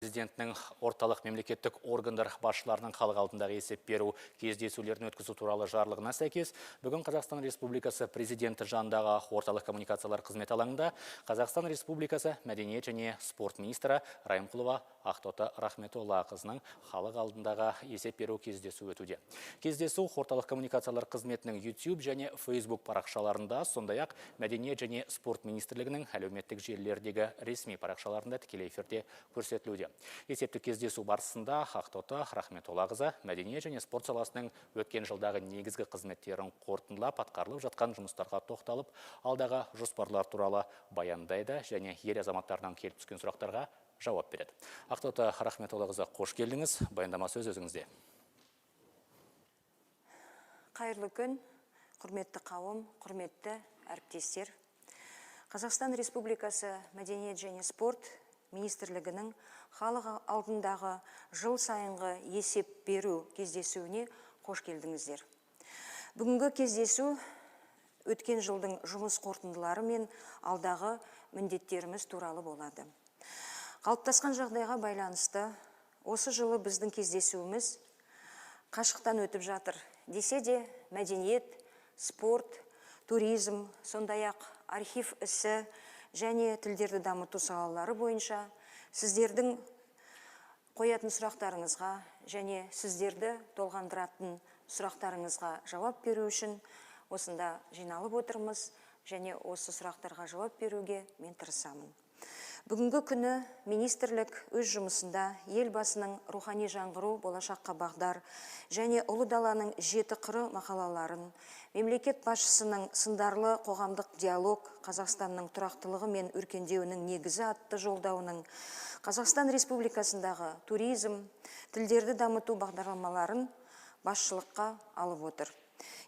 президентінің орталық мемлекеттік органдар басшыларының халық алдындағы есеп беру кездесулерін өткізу туралы жарлығына сәйкес, бүгін Қазақстан Республикасы президенті жанындағы орталық коммуникациялар қызмет алаңында Қазақстан Республикасы мәдениет және спорт министрі Райымқұлова Ақтоты Рахметоллақызының халық алдындағы есеп беру кездесу өтуде. Кездесу орталық коммуникациялар қызметінің YouTube және Facebook парақшаларында, сондай-ақ мәдениет және спорт министрлігінің әлеуметтік желілердегі ресми парақшаларында тікелей эфирде көрсетілуде. Есептік кездесу барысында Ақтоты Рахметоллақызы мәдениет және спорт саласының өткен жылдағы негізгі қызметтерін қорытындылап, атқарылып жатқан жұмыстарға тоқталып, алдағы жоспарлар туралы баяндайды және ел азаматтарынан келіп түскен сұрақтарға жауап береді. Ақтоты Рахметоллақызы, қош келдіңіз. Баяндама сөз өзіңізде. Қайырлы күн, құрметті қауым, құрметті әріптестер. Қазақстан Республикасы мәдениет және спорт министрлігінің халық алдындағы жыл сайынғы есеп беру кездесуіне қош келдіңіздер. Бүгінгі кездесу өткен жылдың жұмыс қорытындылары мен алдағы міндеттеріміз туралы болады. Қалыптасқан жағдайға байланысты осы жылы біздің кездесуіміз қашықтан өтіп жатыр. Десе де мәдениет, спорт, туризм, сондай-ақ архив ісі және тілдерді дамыту салалары бойынша сіздердің қоятын сұрақтарыңызға және сіздерді толғандыратын сұрақтарыңызға жауап беру үшін осында жиналып отырмыз және осы сұрақтарға жауап беруге мен тырысамын. Бүгінгі күні министрлік өз жұмысында елбасының рухани жаңғыру, болашаққа бағдар және ұлы даланың 7 қыры мақалаларын, мемлекет басшысының сындарлы қоғамдық диалог, Қазақстанның тұрақтылығы мен өркендеуінің негізі атты жолдауының, Қазақстан Республикасындағы туризм, тілдерді дамыту бағдарламаларын басшылыққа алып отыр.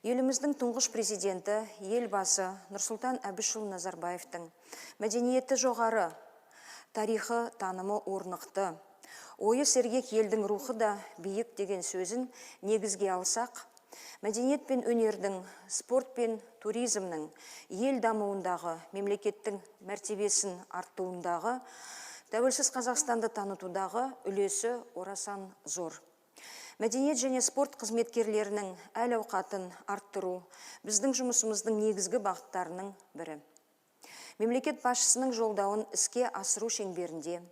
Еліміздің тұңғыш президенті, елбасы Нұрсұлтан Әбішұлы Назарбаевтың мәдениеті жоғары, тарихы танымы орнықты, ойы сергек елдің рухы да биік деген сөзін негізге алсақ, мәдениет пен өнердің, спорт пен туризмнің ел дамуындағы, мемлекеттің мәртебесін арттыруындағы, тәуелсіз Қазақстанды танытудағы үлесі орасан зор. Мәдениет және спорт қызметкерлерінің әл-ауқатын арттыру біздің жұмысымыздың негізгі бағыттарының бірі. Мемлекет басшысының жолдауын іске асыру шеңберінде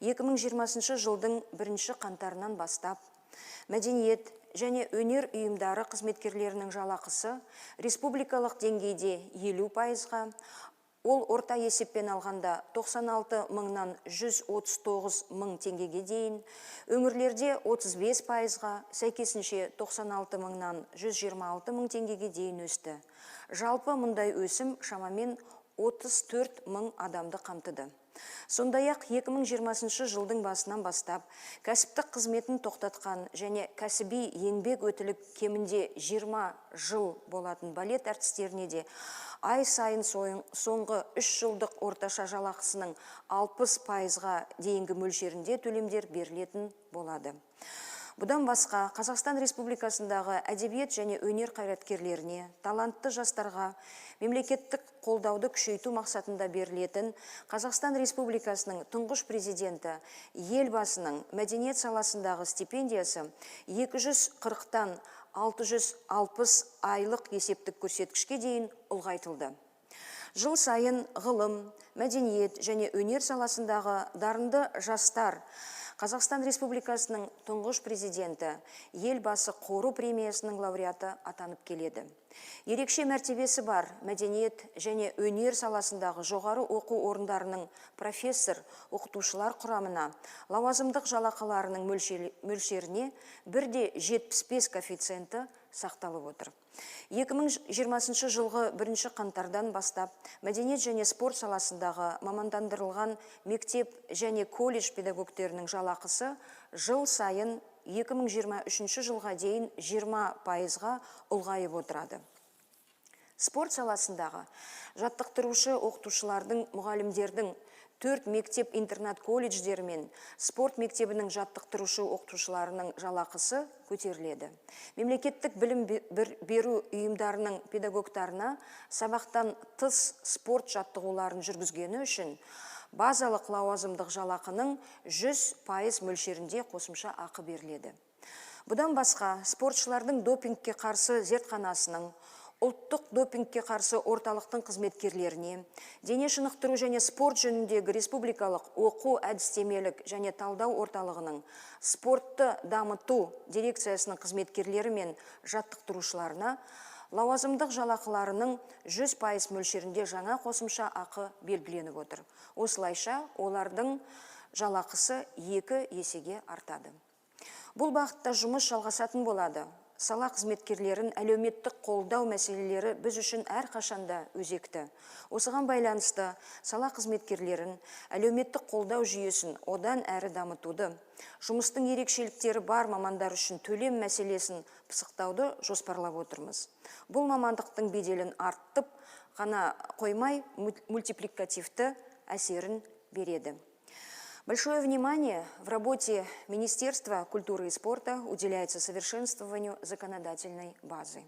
2020 жылдың 1 қаңтарынан бастап мәдениет және өнер ұйымдары қызметкерлерінің жалақысы республикалық деңгейде 50%-ға, ол орта есеппен алғанда 96 мыңнан 139 мың теңгеге дейін, өңірлерде 35%-ға, сәйкесінше 96 мыңнан 126 мың теңгеге дейін өсті. Жалпы мұндай өсім шамамен 34 мың адамды қамтыды. Сондай-ақ 2020 жылдың басынан бастап кәсіптік қызметін тоқтатқан және кәсіби еңбек өтілі кемінде 20 жыл болатын балет әртістеріне де ай сайын соңғы 3 жылдық орташа жалақысының 60%-ға дейінгі мөлшерінде төлемдер берілетін болады. Бұдан басқа, Қазақстан Республикасындағы әдебиет және өнер қайраткерлеріне, талантты жастарға мемлекеттік қолдауды күшейту мақсатында берілетін Қазақстан Республикасының тұңғыш президенті елбасының мәдениет саласындағы стипендиясы 240-тан 660 айлық есептік көрсеткішке дейін ұлғайтылды. Жыл сайын ғылым, мәдениет және өнер саласындағы дарынды жастар Қазақстан Республикасының тұңғыш президенті елбасы қоры премиясының лауреаты атанып келеді. Ерекше мәртебесі бар мәдениет және өнер саласындағы жоғары оқу орындарының профессор, оқытушылар құрамына лауазымдық жалақыларының мөлшеріне 1:75 коэффициенті сақталып отыр. 2020 жылғы 1 қаңтардан бастап мәдениет және спорт саласындағы мамандандырылған мектеп және колледж педагогтерінің жалақысы жыл сайын 2023 жылға дейін 20%-ға ұлғайып отырады. Спорт саласындағы жаттықтырушы оқытушылардың, мұғалімдердің 4 мектеп-интернат колледждері мен спорт мектебінің жаттықтырушы оқытушыларының жалақысы көтеріледі. Мемлекеттік білім беру ұйымдарының педагогтарына сабақтан тыс спорт жаттығуларын жүргізгені үшін базалық лауазымдық жалақының 100% мөлшерінде қосымша ақы беріледі. Бұдан басқа, спортшылардың допингке қарсы зертханасының, ұлттық допингке қарсы орталықтың қызметкерлеріне, дене шынықтыру және спорт жөніндегі республикалық оқу әдістемелік және талдау орталығының спортты дамыту дирекциясының қызметкерлері мен жаттықтырушыларына лауазымдық жалақыларының 100% мөлшерінде жаңа қосымша ақы белгіленіп отыр. Осылайша, олардың жалақысы 2 есеге артады. Бұл бағытта жұмыс жалғасатын болады. Сала қызметкерлерін әлеуметтік қолдау мәселелері біз үшін әрқашанда өзекті. Осыған байланысты сала қызметкерлерін әлеуметтік қолдау жүйесін одан әрі дамытуды, жұмыстың ерекшеліктері бар мамандар үшін төлем мәселесін пысықтауды жоспарлап отырмыз. Бұл мамандықтың беделін арттып қана қоймай мультипликативті әсерін береді. Большое внимание в работе Министерства культуры и спорта уделяется совершенствованию законодательной базы.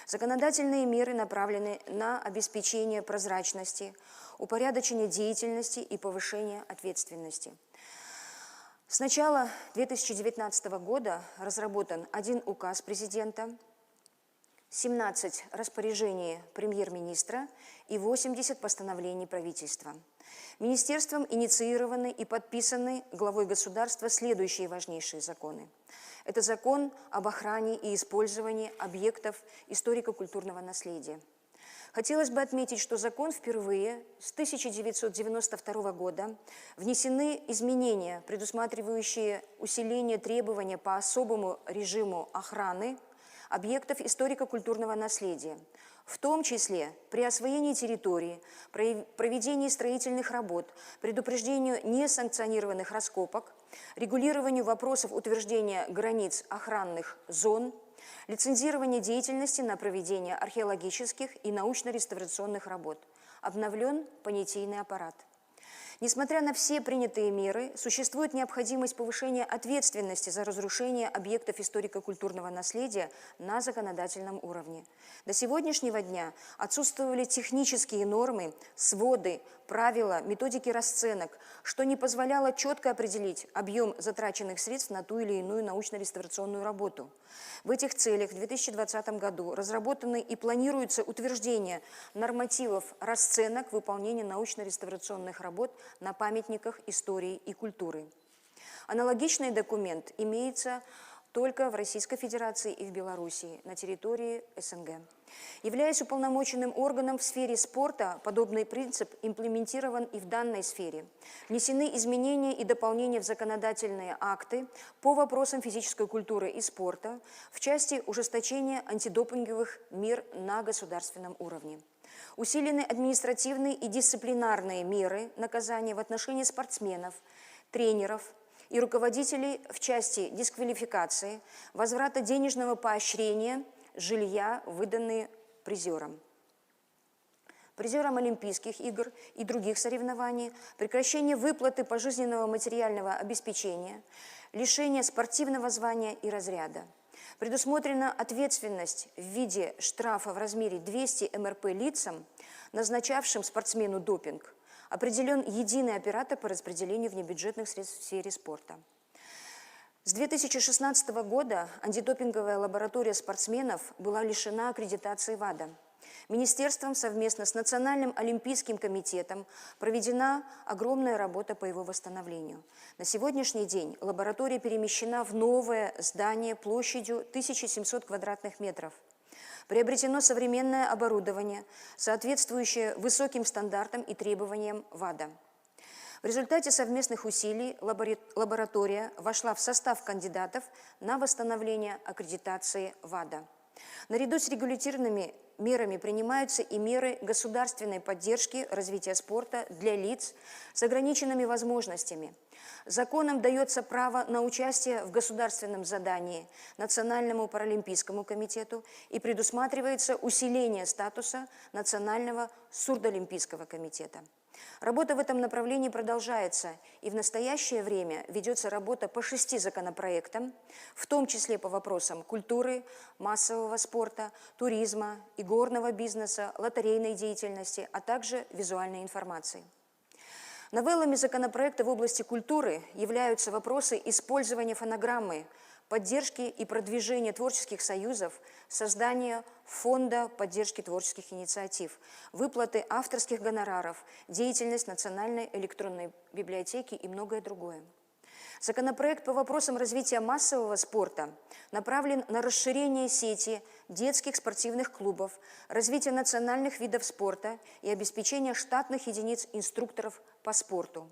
Законодательные меры направлены на обеспечение прозрачности, упорядочение деятельности и повышение ответственности. С начала 2019 года разработан 1 указ президента, 17 распоряжений премьер-министра и 80 постановлений правительства. Министерством инициированы и подписаны главой государства следующие важнейшие законы. Это закон об охране и использовании объектов историко-культурного наследия. Хотелось бы отметить, что закон впервые с 1992 года внесены изменения, предусматривающие усиление требования по особому режиму охраны объектов историко-культурного наследия, в том числе при освоении территории, проведении строительных работ, предупреждению несанкционированных раскопок, регулированию вопросов утверждения границ охранных зон, лицензирование деятельности на проведение археологических и научно-реставрационных работ. Обновлен понятийный аппарат. Несмотря на все принятые меры, существует необходимость повышения ответственности за разрушение объектов историко-культурного наследия на законодательном уровне. До сегодняшнего дня отсутствовали технические нормы, своды, правила, методики расценок, что не позволяло четко определить объем затраченных средств на ту или иную научно-реставрационную работу. В этих целях в 2020 году разработаны и планируется утверждение нормативов расценок выполнения научно-реставрационных работ на памятниках истории и культуры. Аналогичный документ имеется только в Российской Федерации и в Белоруссии, на территории СНГ. Являясь уполномоченным органом в сфере спорта, подобный принцип имплементирован и в данной сфере. Внесены изменения и дополнения в законодательные акты по вопросам физической культуры и спорта в части ужесточения антидопинговых мер на государственном уровне. Усилены административные и дисциплинарные меры наказания в отношении спортсменов, тренеров и руководителей в части дисквалификации, возврата денежного поощрения, жилья, выданные призерам. Призерам Олимпийских игр и других соревнований, прекращение выплаты пожизненного материального обеспечения, лишение спортивного звания и разряда. Предусмотрена ответственность в виде штрафа в размере 200 МРП лицам, назначавшим спортсмену допинг. Определен единый оператор по распределению внебюджетных средств в сфере спорта. С 2016 года антидопинговая лаборатория спортсменов была лишена аккредитации ВАДА. Министерством совместно с Национальным олимпийским комитетом проведена огромная работа по его восстановлению. На сегодняшний день лаборатория перемещена в новое здание площадью 1700 квадратных метров. Приобретено современное оборудование, соответствующее высоким стандартам и требованиям ВАДА. В результате совместных усилий лаборатория вошла в состав кандидатов на восстановление аккредитации ВАДА. Наряду с регуляторными мерами принимаются и меры государственной поддержки развития спорта для лиц с ограниченными возможностями. Законом дается право на участие в государственном задании Национальному паралимпийскому комитету и предусматривается усиление статуса Национального сурдоолимпийского комитета. Работа в этом направлении продолжается, и в настоящее время ведется работа по 6 законопроектам, в том числе по вопросам культуры, массового спорта, туризма, игорного бизнеса, лотерейной деятельности, а также визуальной информации. Новеллами законопроекта в области культуры являются вопросы использования фонограммы, поддержки и продвижения творческих союзов, создания фонда поддержки творческих инициатив, выплаты авторских гонораров, деятельность Национальной электронной библиотеки и многое другое. Законопроект по вопросам развития массового спорта направлен на расширение сети детских спортивных клубов, развитие национальных видов спорта и обеспечение штатных единиц инструкторов по спорту.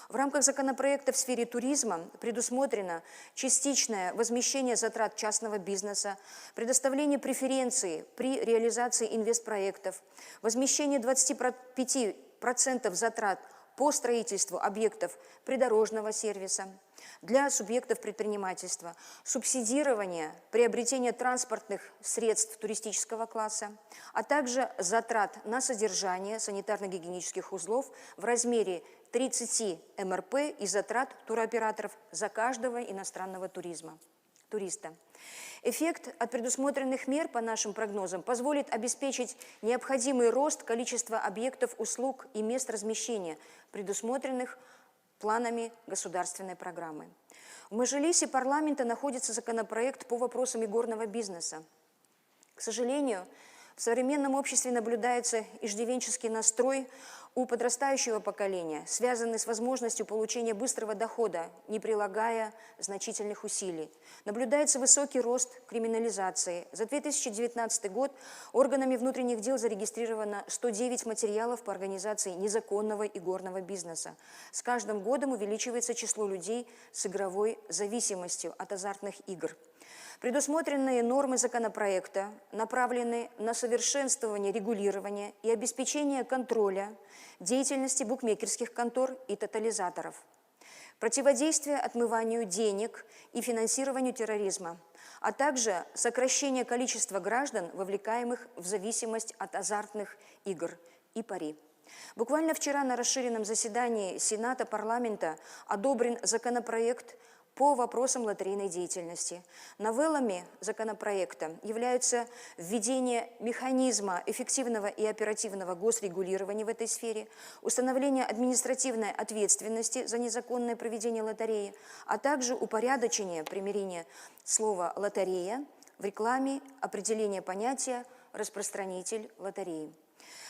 В рамках законопроекта в сфере туризма предусмотрено частичное возмещение затрат частного бизнеса, предоставление преференций при реализации инвестпроектов, возмещение 25% затрат по строительству объектов придорожного сервиса для субъектов предпринимательства, субсидирование приобретения транспортных средств туристического класса, а также затрат на содержание санитарно-гигиенических узлов в размере 30 МРП и затрат туроператоров за каждого иностранного туриста. Эффект от предусмотренных мер, по нашим прогнозам, позволит обеспечить необходимый рост количества объектов, услуг и мест размещения, предусмотренных планами государственной программы. В Мажилисе парламента находится законопроект по вопросам игорного бизнеса. К сожалению, в современном обществе наблюдается иждивенческий настрой у подрастающего поколения, связанный с возможностью получения быстрого дохода, не прилагая значительных усилий. Наблюдается высокий рост криминализации. За 2019 год органами внутренних дел зарегистрировано 109 материалов по организации незаконного игорного бизнеса. С каждым годом увеличивается число людей с игровой зависимостью от азартных игр. Предусмотренные нормы законопроекта направлены на совершенствование регулирования и обеспечение контроля деятельности букмекерских контор и тотализаторов, противодействие отмыванию денег и финансированию терроризма, а также сокращение количества граждан, вовлекаемых в зависимость от азартных игр и пари. Буквально вчера на расширенном заседании Сената парламента одобрен законопроект по вопросам лотерейной деятельности. Новеллами законопроекта являются введение механизма эффективного и оперативного госрегулирования в этой сфере, установление административной ответственности за незаконное проведение лотереи, а также упорядочение примирения слова «лотерея» в рекламе, определение понятия «распространитель лотереи».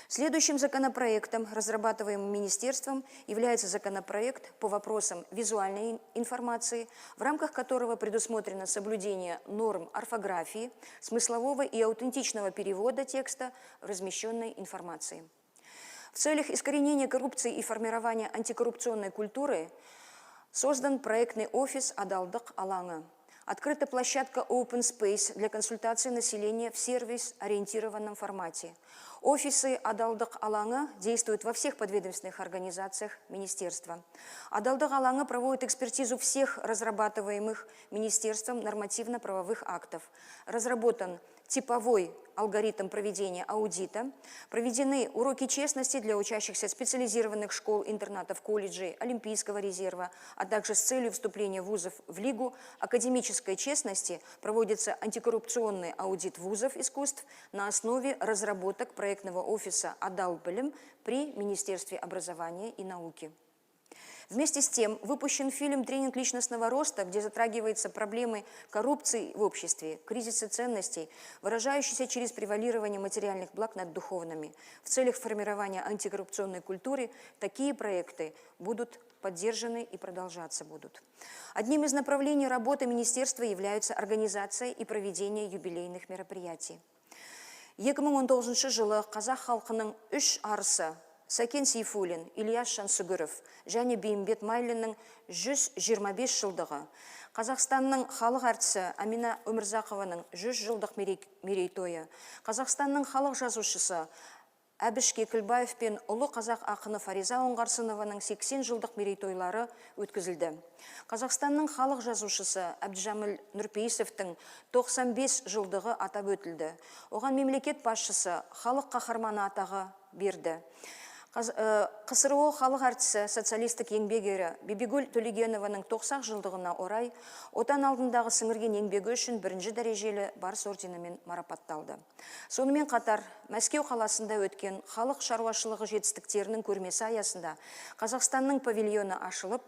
Следующим законопроектом, разрабатываемым министерством, является законопроект по вопросам визуальной информации, в рамках которого предусмотрено соблюдение норм орфографии, смыслового и аутентичного перевода текста размещенной информации. В целях искоренения коррупции и формирования антикоррупционной культуры создан проектный офис «Адалдық алаңы». Открыта площадка Open Space для консультации населения в сервис-ориентированном формате. Офисы «Адалдық алаңы» действуют во всех подведомственных организациях министерства. «Адалдық алаңы» проводит экспертизу всех разрабатываемых министерством нормативно-правовых актов. Разработан типовой алгоритм проведения аудита, проведены уроки честности для учащихся специализированных школ, интернатов, колледжей, Олимпийского резерва, а также с целью вступления вузов в Лигу академической честности проводится антикоррупционный аудит вузов искусств на основе разработок проектного офиса «Адалбілім» при Министерстве образования и науки. Вместе с тем выпущен фильм «Тренинг личностного роста», где затрагиваются проблемы коррупции в обществе, кризиса ценностей, выражающиеся через превалирование материальных благ над духовными. В целях формирования антикоррупционной культуры такие проекты будут поддержаны и продолжаться будут. Одним из направлений работы министерства являются организация и проведение юбилейных мероприятий. 2019 жылы қазақ халқының 3 арысы Сәкен Сейфуллин, Ильяс Жансүгіров және Бейімбет Майлиннің 125 жылдығы, Қазақстанның халық әртісі Амина Өмірзақованың 100 жылдық мерейтойы, Қазақстанның халық жазушысы Әбіш Кекілбаев пен ұлы қазақ ақыны Фариза Оңғарсынованың 80 жылдық мерейтойлары өткізілді. Қазақстанның халық жазушысы Әбдіжәміл Нұрпейісовтың 95 жылдығы атап өтілді. Оған мемлекет басшысы халық қаһарманы атағы берді. КСРО халық әртісі, социалистік еңбек ері Бибигүл Төлегенованың 90 жылдығына орай отан алдындағы сіңірген еңбегі үшін бірінші дәрежелі барыс орденімен марапатталды. Сонымен қатар, Мәскеу қаласында өткен халық шаруашылығы жетістіктерінің көрмесі аясында Қазақстанның павильоны ашылып,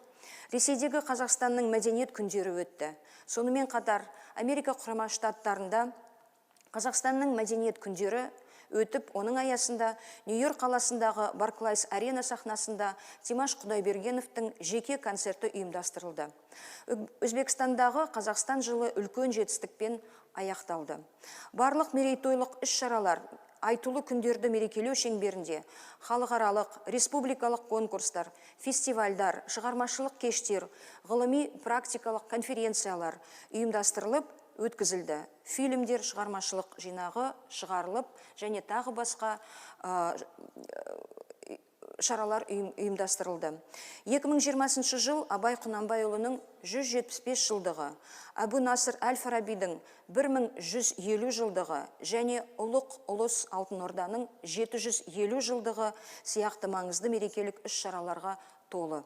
Ресейдегі Қазақстанның мәдениет күндері өтті. Сонымен қатар, Америка құрама штаттарында Қазақстанның мәдениет күндері өтіп, оның аясында Нью-Йорк қаласындағы Барклайс арена сахнасында Димаш Құдайбергеновтың жеке концерті ұйымдастырылды. Өзбекстандағы Қазақстан жылы үлкен жетістікпен аяқталды. Барлық мерейтойлық іс-шаралар айтулы күндерді мерекелеу шеңберінде халықаралық, республикалық конкурстар, фестивальдар, шығармашылық кештер, ғылыми практикалық конференциялар ұйымдастырылып, өткізілді. Фильмдер шығармашылық жинағы шығарылып, және тағы басқа шаралар ұйымдастырылды. 2020 жыл Абай Құнанбайұлының 175 жылдығы, Әбу Насыр Әл-Фарабидің 1150 жылдығы және Ұлық Ұлыс Алтын Орданың 750 жылдығы сияқты маңызды мерекелік іс-шараларға толы.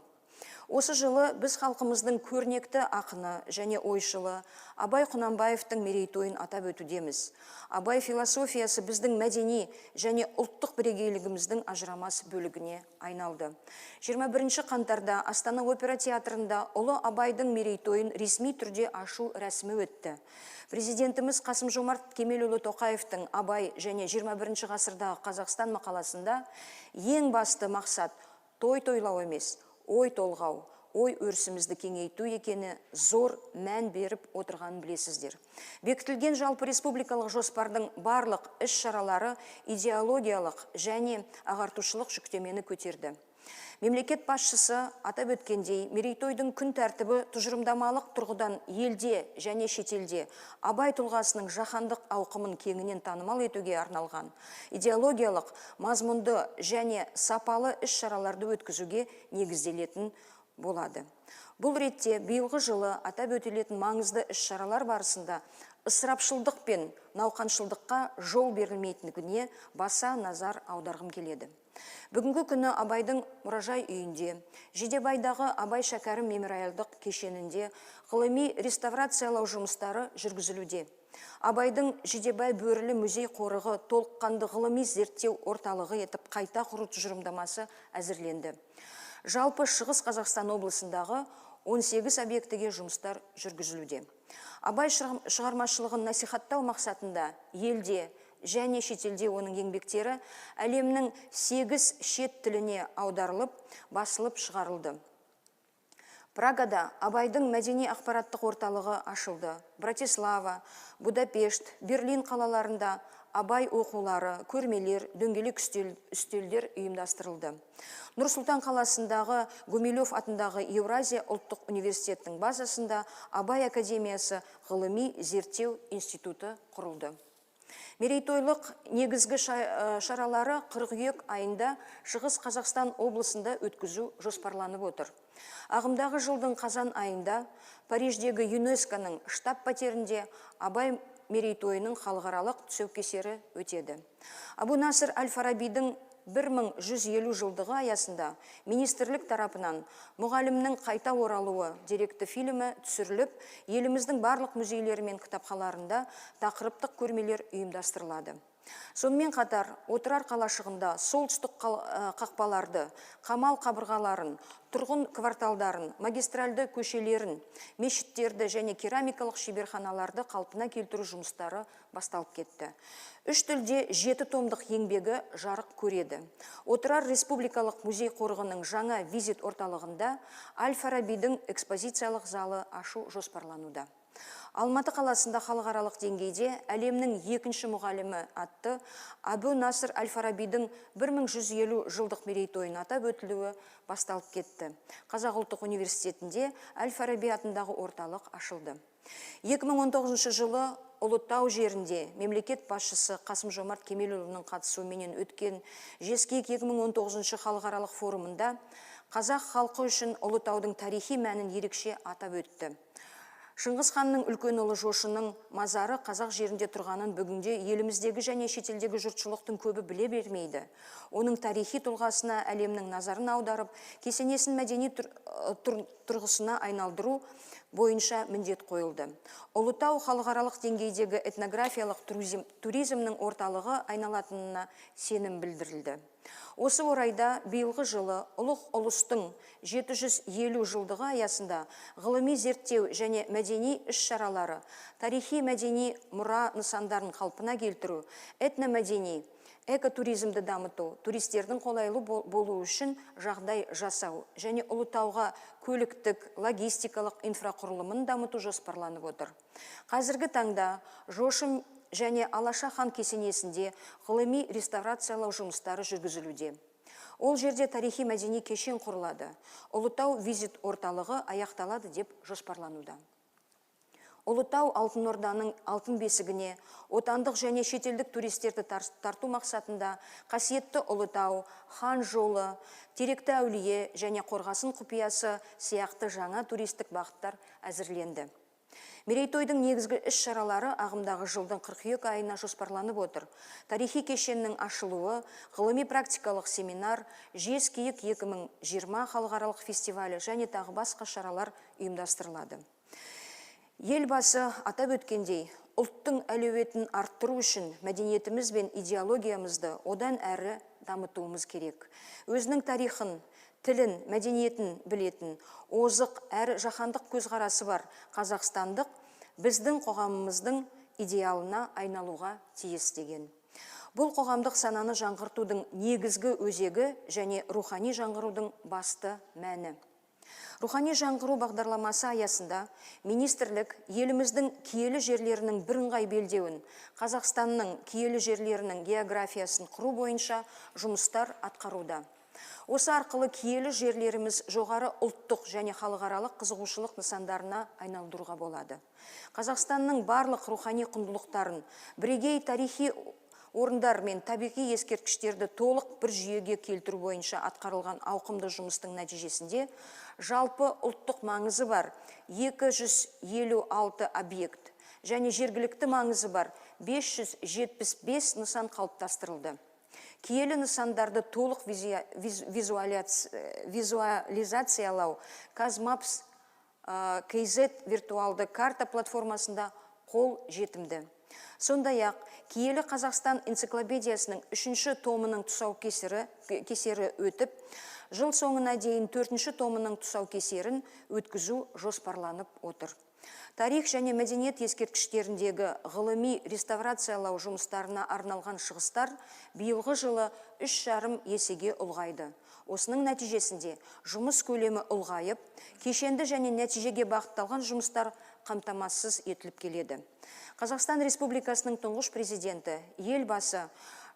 Осы жылы біз халқымыздың көрнекті ақыны және ойшылы Абай Құнанбаевтың мерейтойын атап өтудеміз. Абай философиясы біздің мәдени және ұлттық бірегейлігіміздің ажырамас бөлігіне айналды. 21 қаңтарда Астана опера театрында Ұлы Абайдың мерейтойын ресми түрде ашу рәсімі өтті. Президентіміз Қасым-Жомарт Кемелұлы Тоқаевтың Абай және 21 ғасырдағы Қазақстан мақаласында ең басты мақсат той тойлау емес, ой толғау, ой өрісімізді кеңейту екені зор мән беріп отырғанын білесіздер. Бекітілген жалпы республикалық жоспардың барлық іс-шаралары идеологиялық және ағартушылық жүктемені көтерді. Мемлекет басшысы атап өткендей, мерейтойдың күн тәртібі тұжырымдамалық тұрғыдан елде және шетелде Абай тұлғасының жаһандық ауқымын кеңінен танымал етуге арналған идеологиялық, мазмұнды және сапалы іс-шараларды өткізуге негізделетін болады. Бұл ретте биылғы жылы атап өтілетін маңызды іс-шаралар барысында ысырапшылдық пен науқаншылдыққа жол берілмейтіндігіне баса назар аударғым келеді. Бүгінгі күні Абайдың мұражай үйінде, Жидебайдағы Абай Шәкәрім мемориалдық кешенінде ғылыми реставрациялау жұмыстары жүргізілуде. Абайдың Жидебай бөрілі музей қорығы толыққанды ғылыми зерттеу орталығы етіп қайта құру тұжырымдамасы әзірленді. Жалпы Шығыс Қазақстан облысындағы 18 объектіге жұмыстар жүргізілуде. Абай шығармашылығын насихаттау мақсатында елде және шетелде оның еңбектері әлемнің 8 шет тіліне аударылып, басылып шығарылды. Прагада Абайдың мәдени ақпараттық орталығы ашылды. Братислава, Будапешт, Берлин қалаларында Абай оқулары, көрмелер, дөңгелек үстелдер ұйымдастырылды. Нұр-Сұлтан қаласындағы Гумилев атындағы Еуразия ұлттық университеттің базасында Абай академиясы ғылыми зерттеу институты құрылды. Мерейтойлық негізгі шаралары қыркүйек айында Шығыс Қазақстан облысында өткізу жоспарланып отыр. Ағымдағы жылдың қазан айында Париждегі ЮНЕСКО-ның штаб-пәтерінде Абай мерейтойының халықаралық тұсаукесері өтеді. Әбу Насыр Әл-Фарабидің 1150 жылдығы аясында министрлік тарапынан мұғалімнің қайта оралуы деректі фильмі түсіріліп, еліміздің барлық музейлері мен кітапханаларында тақырыптық көрмелер ұйымдастырылады. Сонымен қатар, Отырар қалашығында солтүстік қақпаларды, қамал қабырғаларын, тұрғын кварталдарын, магистральды көшелерін, мешіттерді және керамикалық шеберханаларды қалпына келтіру жұмыстары басталып кетті. 3 тілде 7 томдық еңбегі жарық көреді. Отырар Республикалық музей қорығының жаңа визит орталығында Әл-Фарабидің экспозициялық залы ашу жоспарлануда. Алматы қаласында халықаралық деңгейде әлемнің екінші мұғалімі атты Әбу Насыр Әл-Фарабидің 1150 жылдық мерейтойын атап өтілуі басталып кетті. Қазақ ұлттық университетінде Әл-Фараби атындағы орталық ашылды. 2019 жылы Ұлытау жерінде мемлекет басшысы Қасым-Жомарт Кемелұлының қатысуымен өткен Жескек 2019 халықаралық форумында қазақ халқы үшін Ұлытаудың тарихи мәнін ерекше атап өтті. Шыңғыс ханның үлкен ұлы Жошының мазары қазақ жерінде тұрғанын бүгінде еліміздегі және шетелдегі жұртшылықтың көбі біле бермейді. Оның тарихи тұлғасына әлемнің назарын аударып, кесенесін мәдени тұрғысына айналдыру бойынша міндет қойылды. Ұлытау халықаралық деңгейдегі этнографиялық туризмнің орталығы айналатынына сенім білдірілді. Осы орайда биылғы жылы ұлық ұлыстың 750 жылдығы аясында ғылыми зерттеу және мәдени іс-шаралары, тарихи мәдени мұра нысандарын қалпына келтіру, этномәдени, экотуризмді дамыту, туристердің қолайлы болу үшін жағдай жасау және Ұлытауға көліктік, логистикалық инфрақұрылымын дамыту жоспарланып отыр. Қазіргі таңда Жошым және Алаша хан кесенесінде ғылыми реставрациялау жұмыстары жүргізілуде. Ол жерде тарихи мәдени кешен құрылады. Ұлытау визит орталығы аяқталады деп жоспарлануда. Ұлытау Алтын Орданың алтын бесігіне отандық және шетелдік туристерді тарту мақсатында қасиетті Ұлытау, Хан жолы, Теректі әулие және Қорғасын құпиясы сияқты жаңа туристік бағыттар әзірленді. Мерейтойдың негізгі іс-шаралары ағымдағы жылдың қыркүйек айына жоспарланып отыр. Тарихи кешеннің ашылуы, ғылыми практикалық семинар, Жез киік 2020 халықаралық фестивалі және тағы басқа шаралар ұйымдастырылады. Елбасы атап өткендей, ұлттың әлеуетін арттыру үшін мәдениетіміз бен идеологиямызды одан әрі дамытуымыз керек. Өзінің тарихын, тілін, мәдениетін білетін, озық әрі жаһандық көзқарасы бар қазақстандық біздің қоғамымыздың идеалына айналуға тиіс деген. Бұл қоғамдық сананы жаңғыртудың негізгі өзегі және рухани жаңғырудың басты мәні. Рухани жаңғыру бағдарламасы аясында министрлік еліміздің киелі жерлерінің бірыңғай белдеуін, Қазақстанның киелі жерлерінің географиясын құру бойынша жұмыстар атқаруда. Осы арқылы киелі жерлеріміз жоғары ұлттық және халықаралық қызығушылық нысандарына айналдыруға болады. Қазақстанның барлық рухани құндылықтарын, бірегей тарихи орындар мен табиғи ескерткіштерді толық бір жүйеге келтіру бойынша атқарылған ауқымды жұмыстың нәтижесінде жалпы ұлттық маңызы бар 256 объект және жергілікті маңызы бар 575 нысан қалыптастырылды. Киелі нысандарды толық визуализациялау Казмапс KZ виртуалды карта платформасында қол жетімді. Сондай-ақ, Киелі Қазақстан энциклопедиясының 3-ші томының тұсаукесері өтіп, жыл соңына дейін 4-ші томының тұсаукесерін өткізу жоспарланып отыр. Тарих және мәдениет ескерткіштеріндегі ғылыми реставрациялау жұмыстарына арналған шығыстар биылғы жылы 3,5 есеге ұлғайды. Осының нәтижесінде жұмыс көлемі ұлғайып, кешенді және нәтижеге бағытталған жұмыстар қамтамасыз етіліп келеді. Қазақстан Республикасының тұңғыш президенті, елбасы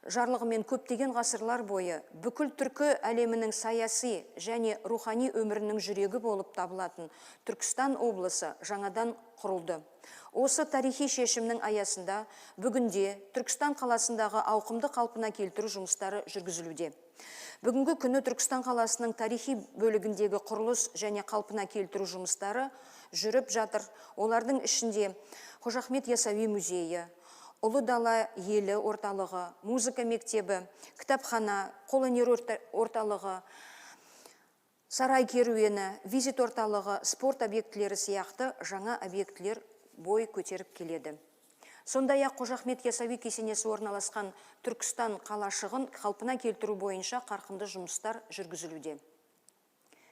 жарлығымен көптеген ғасырлар бойы бүкіл түркі әлемінің саяси және рухани өмірінің жүрегі болып табылатын Түркістан облысы жаңадан құрылды. Осы тарихи шешімнің аясында бүгінде Түркістан қаласындағы ауқымды қалпына келтіру жұмыстары жүргізілуде. Бүгінгі күні Түркістан қаласының тарихи бөлігіндегі құрылыс және қалпына келтіру жұмыстары жүріп жатыр. Олардың ішінде Қожа Ахмет Яссауи музейі, Ұлы дала елі орталығы, музыка мектебі, кітапхана, қолөнер орталығы, сарай керуені, визит орталығы, спорт объектілері сияқты жаңа объектілер бой көтеріп келеді. Сондай-ақ Қожа Ахмет Яссауи кесенесі орналасқан Түркістан қалашығын қалпына келтіру бойынша қарқынды жұмыстар жүргізілуде.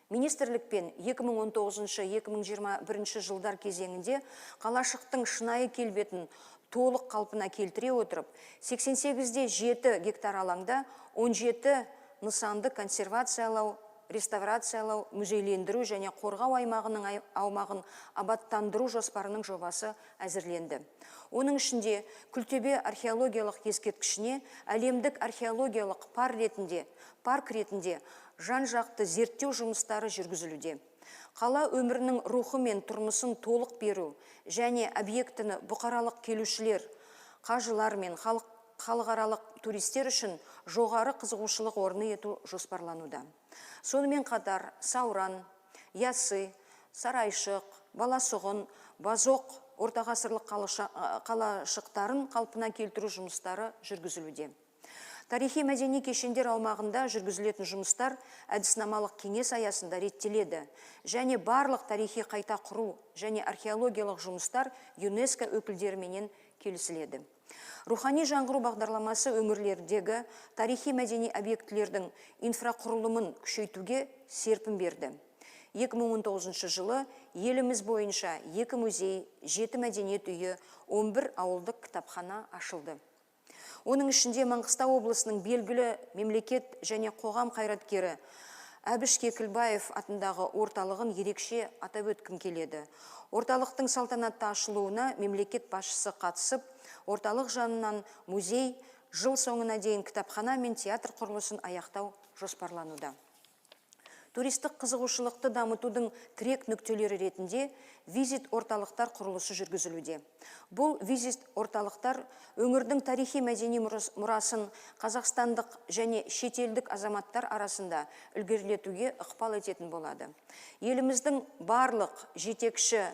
Министрлікпен 2019-2021 жылдар кезеңінде қалашықтың шынайы келбетін толық қалпына келтіре отырып, 88-де 7 гектар алаңда 17 нысанды консервациялау, реставрациялау, музейлендіру және қорғау аймағының аумағын абаттандыру жоспарының жобасы әзірленді. Оның ішінде Күлтөбе археологиялық ескерткішіне әлемдік археологиялық парк ретінде жан-жақты зерттеу жұмыстары жүргізілуде. Қала өмірінің рухы мен тұрмысын толық беру және объектіні бұқаралық келушілер, қажылар мен халықаралық туристер үшін жоғары қызығушылық орны ету жоспарлануда. Сонымен қатар Сауран, Яссы, Сарайшық, баласұғын, базоқ, ортағасырлық қалашықтарын қалпына келтіру жұмыстары жүргізілуде. Тарихи мәдени кешендер аумағында жүргізілетін жұмыстар әдіснамалық кеңес аясында реттеледі және барлық тарихи қайта құру және археологиялық жұмыстар ЮНЕСКО өкілдеріменен келісіледі. Рухани жаңғыру бағдарламасы өңірлердегі тарихи мәдени объектілердің инфрақұрылымын күшейтуге серпін берді. 2019 жылы еліміз бойынша 2 музей, 7 мәдениет үйі, 11 ауылдық кітапхана ашылды. Оның ішінде Маңғыстау облысының белгілі мемлекет және қоғам қайраткері Әбіш Кекілбаев атындағы орталығын ерекше атап өткім келеді. Орталықтың салтанатты ашылуына мемлекет басшысы қатысып, орталық жанынан музей, жыл соңына дейін кітапхана мен театр құрылысын аяқтау жоспарлануда. Туристік қызығушылықты дамытудың тірек нүктелері ретінде визит орталықтар құрылысы жүргізілуде. Бұл визит орталықтар өңірдің тарихи мәдени мұрасын қазақстандық және шетелдік азаматтар арасында ілгерілетуге ықпал ететін болады. Еліміздің барлық жетекші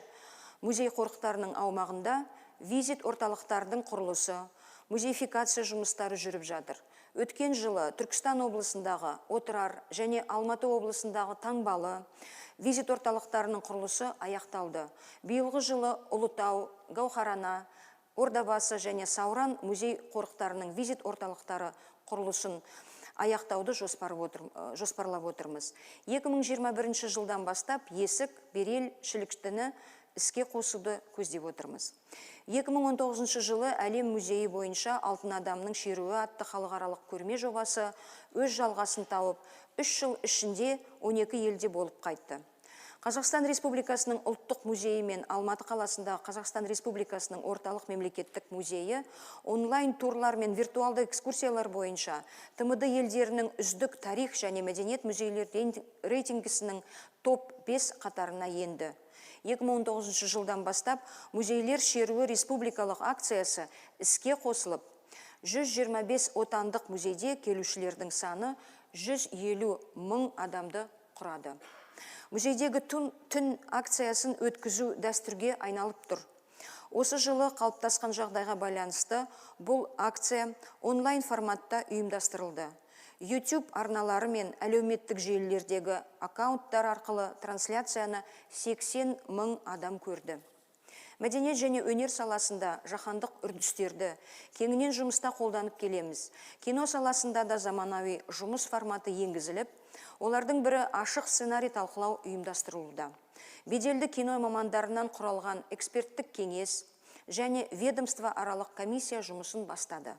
музей-қорықтарының аумағында визит орталықтардың құрылысы, музейфикация жұмыстары жүріп жатыр. Өткен жылы Түркістан облысындағы Отырар және Алматы облысындағы Таңбалы визит орталықтарының құрылысы аяқталды. Биылғы жылы Ұлытау, Гаухарана, Ордабасы және Сауран музей қорықтарының визит орталықтары құрылысын аяқтауды жоспарлап отырмыз. 2021 жылдан бастап Есік, Берел, Шілікштіні іске қосуды көздеп отырмыз. 2019 жылы әлем музейі бойынша алтын адамның шеруі атты халықаралық көрме жобасы өз жалғасын тауып, 3 жыл ішінде 12 елде болып қайтты. Қазақстан Республикасының ұлттық музейі мен Алматы қаласындағы Қазақстан Республикасының орталық мемлекеттік музейі онлайн турлар мен виртуалды экскурсиялар бойынша ТМД елдерінің үздік тарих және мәдениет музейлер рейтингісінің топ 5 қатарына енді. 2019 жылдан бастап музейлер шеруі республикалық акциясы іске қосылып, 125 отандық музейде келушілердің саны 150 мың адамды құрады. Музейдегі түн акциясын өткізу дәстүрге айналып тұр. Осы жылы қалыптасқан жағдайға байланысты бұл акция онлайн форматта ұйымдастырылды. YouTube арналары мен әлеуметтік желілердегі аккаунттар арқылы трансляцияны 80 мың адам көрді. Мәдениет және өнер саласында жаһандық үрдістерді кеңінен жұмыста қолданып келеміз. Кино саласында да заманауи жұмыс форматы енгізіліп, олардың бірі ашық сценарий талқылау ұйымдастырылуда. Беделді кино мамандарынан құралған эксперттік кеңес және ведомство аралық комиссия жұмысын бастады.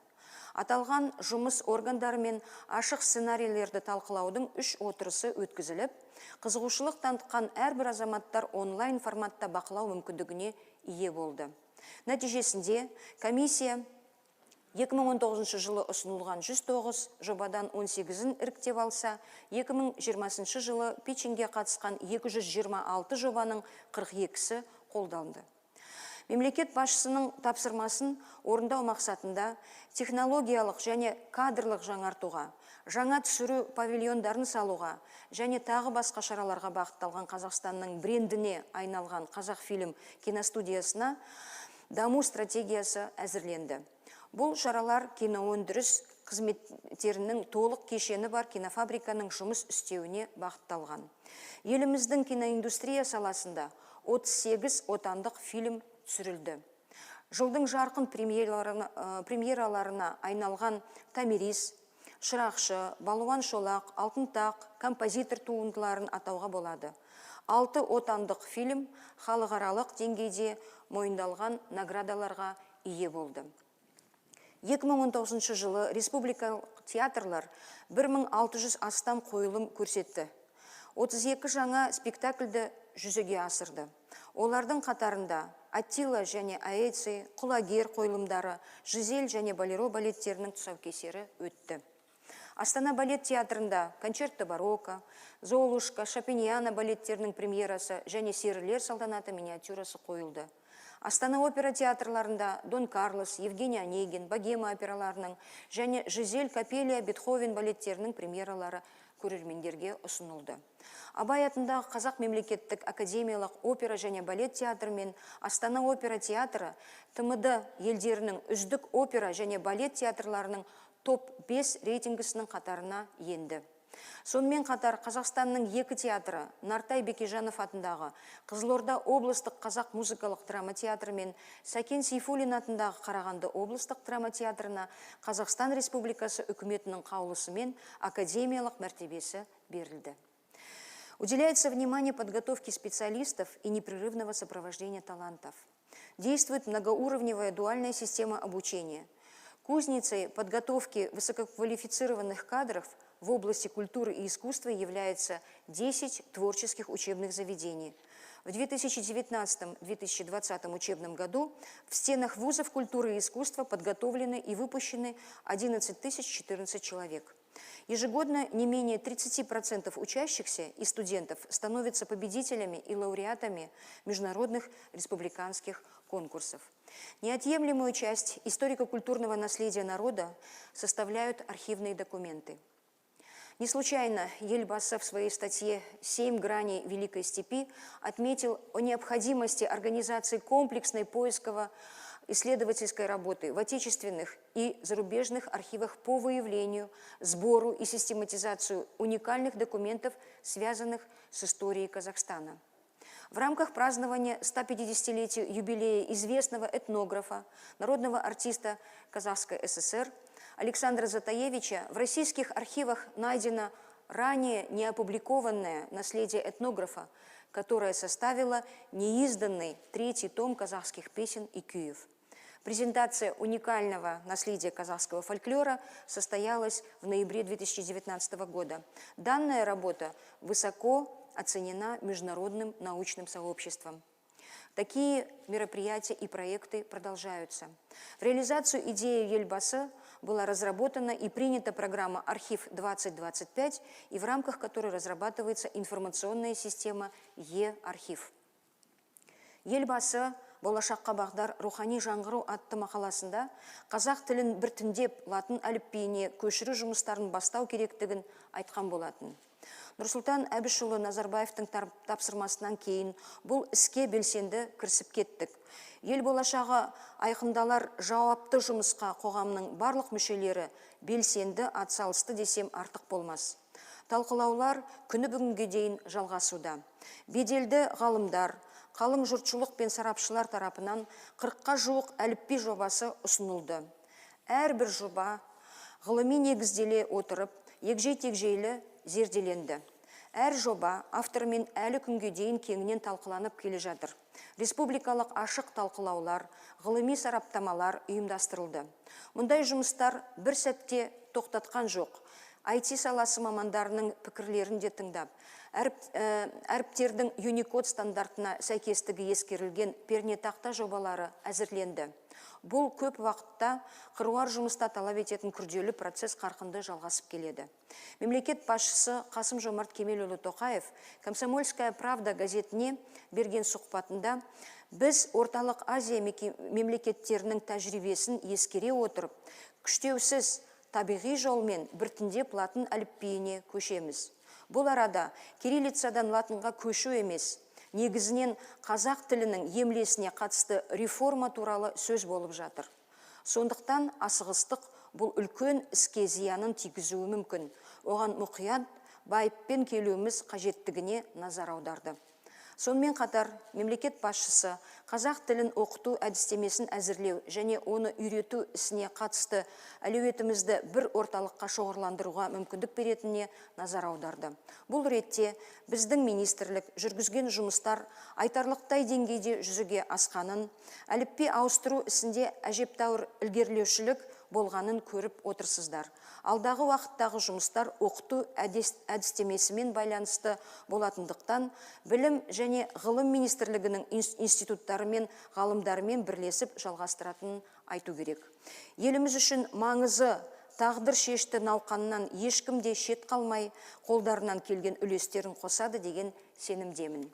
Аталған жұмыс органдарымен ашық сценарийлерді талқылаудың 3 отырысы өткізіліп, қызығушылық танытқан әрбір азаматтар онлайн форматта бақылау мүмкіндігіне ие болды. Нәтижесінде комиссия 2019 жылы ұсынылған 109 жобадан 18-ін іріктеп алса, 2020 жылы питчингке қатысқан 226 жобаның 42-сі қолданды. Мемлекет басшысының тапсырмасын орындау мақсатында технологиялық және кадрлық жаңартуға, жаңа түсіру павильондарын салуға және тағы басқа шараларға бағытталған Қазақстанның брендіне айналған Қазақфильм киностудиясына даму стратегиясы әзірленді. Бұл шаралар киноөндіріс қызметтерінің толық кешені бар кинофабриканың жұмыс істеуіне бағытталған. Еліміздің киноиндустрия саласында 38 отандық фильм түсірілді. Жылдың жарқын премьераларына айналған Томирис, Шырақшы, Балуан шолақ, Алтын тақ, композитор туындыларын атауға болады. 6 отандық фильм халықаралық деңгейде мойындалған наградаларға ие болды. 2019 жылы республикалық театрлар 1600 астам қойылым көрсетті. 32 жаңа спектакльді жүзеге асырды. Олардың қатарында Аттила және Аэци, Құлагер қойылымдары, Жизель және Болеро балеттерінің тұсаукесері өтті. Астана балет театрында концерто барокко, Золушка, Шопеньяна балеттерінің премьерасы және серілер салтанаты миниатюрасы қойылды. Астана опера театрларында Дон Карлос, Евгений Онегин, Богема операларының және Жизель, Капелия, Бетховен балеттерінің премьералары көрермендерге ұсынылды. Абай атындағы Қазақ мемлекеттік академиялық опера және балет театры мен Астана опера театры ТМД елдерінің үздік опера және балет театрларының топ 5 рейтингісінің қатарына енді. Сонымен қатар Қазақстанның екі театры Нартай Бекежанов атындағы Қызылорда облыстық қазақ музыкалық драма театры мен Сәкен Сейфуллин атындағы Қарағанды облыстық драма театрына Қазақстан Республикасы үкіметінің қаулысымен академиялық мәртебесі берілді. Уделяется внимание подготовке специалистов и непрерывного сопровождения талантов. Действует многоуровневая дуальная система обучения. Кузницей подготовки высококвалифицированных кадров в области культуры и искусства является 10 творческих учебных заведений. В 2019-2020 учебном году в стенах вузов культуры и искусства подготовлены и выпущены 11 014 человек. Ежегодно не менее 30% учащихся и студентов становятся победителями и лауреатами международных республиканских конкурсов. Неотъемлемую часть историко-культурного наследия народа составляют архивные документы. Не случайно Елбасы в своей статье «7 граней Великой степи» отметил о необходимости организации комплексной поисково-исследовательской работы в отечественных и зарубежных архивах по выявлению, сбору и систематизацию уникальных документов, связанных с историей Казахстана. В рамках празднования 150-летия юбилея известного этнографа, народного артиста Казахской ССР Александра Затаевича в российских архивах найдено ранее неопубликованное наследие этнографа, которое составило неизданный 3-й том казахских песен и кюев. Презентация уникального наследия казахского фольклора состоялась в ноябре 2019 года. Данная работа высоко оценена международным научным сообществом. Такие мероприятия и проекты продолжаются. В реализацию идеи Елбасы была разработана и принята программа «Архив-2025», и в рамках которой разрабатывается информационная система Е-архив. Елбасы «Болашаққа бағдар рухани жаңғыру» атты мақаласында қазақ тілін біртіндеп латын әліпбиіне көшіру жұмыстарын бастау керектігін айтқан болатын. Нұрсұлтан Әбішұлы Назарбаевтың тапсырмасынан кейін бұл іске белсенді кірісіп кеттік. Ел болашағы айқындалар жауапты жұмысқа қоғамның барлық мүшелері белсенді атсалысты десем артық болмас. Талқылаулар күні бүгінге дейін жалғасуда. Беделді ғалымдар, қалың жұртшылық пен сарапшылар тарапынан 40-қа жуық әліпби жобасы ұсынылды. Әрбір жоба ғылыми негізделе отырып, егжей-тегжейлі зерделенді. Әр жоба автормен әлі күнге дейін кеңінен талқыланып келе жатыр. Республикалық ашық талқылаулар, ғылыми сараптамалар ұйымдастырылды. Мұндай жұмыстар бір сәтте тоқтатқан жоқ. IT саласы мамандарының пікірлерін де тыңдап, әріптердің Unicode стандартына сәйкестігі ескерілген пернетақта жобалары әзірленді. Бұл көп уақытта қыруар жұмыста талап ететін күрделі процесс қарқынды жалғасып келеді. Мемлекет басшысы Қасым-Жомарт Кемелұлы Тоқаев «Комсомольская правда» газетіне берген сұхбатында біз Орталық Азия мемлекеттерінің тәжірибесін ескере отырып, күштеусіз табиғи жолмен біртіндеп латын әліпбиіне көшеміз. Бұл арада кириллицадан латынға көшу емес, негізінен қазақ тілінің емлесіне қатысты реформа туралы сөз болып жатыр. Сондықтан асығыстық бұл үлкен іске зиянын тигізуі мүмкін. Оған мұқият байыппен келуіміз қажеттігіне назар аударды. Сонымен қатар мемлекет басшысы қазақ тілін оқыту әдістемесін әзірлеу және оны үйрету ісіне қатысты әлеуетімізді бір орталыққа шоғырландыруға мүмкіндік беретініне назар аударды. Бұл ретте біздің министрлік жүргізген жұмыстар айтарлықтай деңгейде жүзеге асқанын, әліпби ауыстыру ісінде әжептәуір ілгерілеушілік болғанын көріп отырсыздар. Алдағы уақыттағы жұмыстар оқыту әдістемесімен байланысты болатындықтан, білім және ғылым министрлігінің институттары мен ғалымдарымен бірлесіп жалғастыратынын айту керек. Еліміз үшін маңызы тағдыр шешті науқаннан ешкімде шет қалмай, қолдарынан келген үлестерін қосады деген сенімдемін.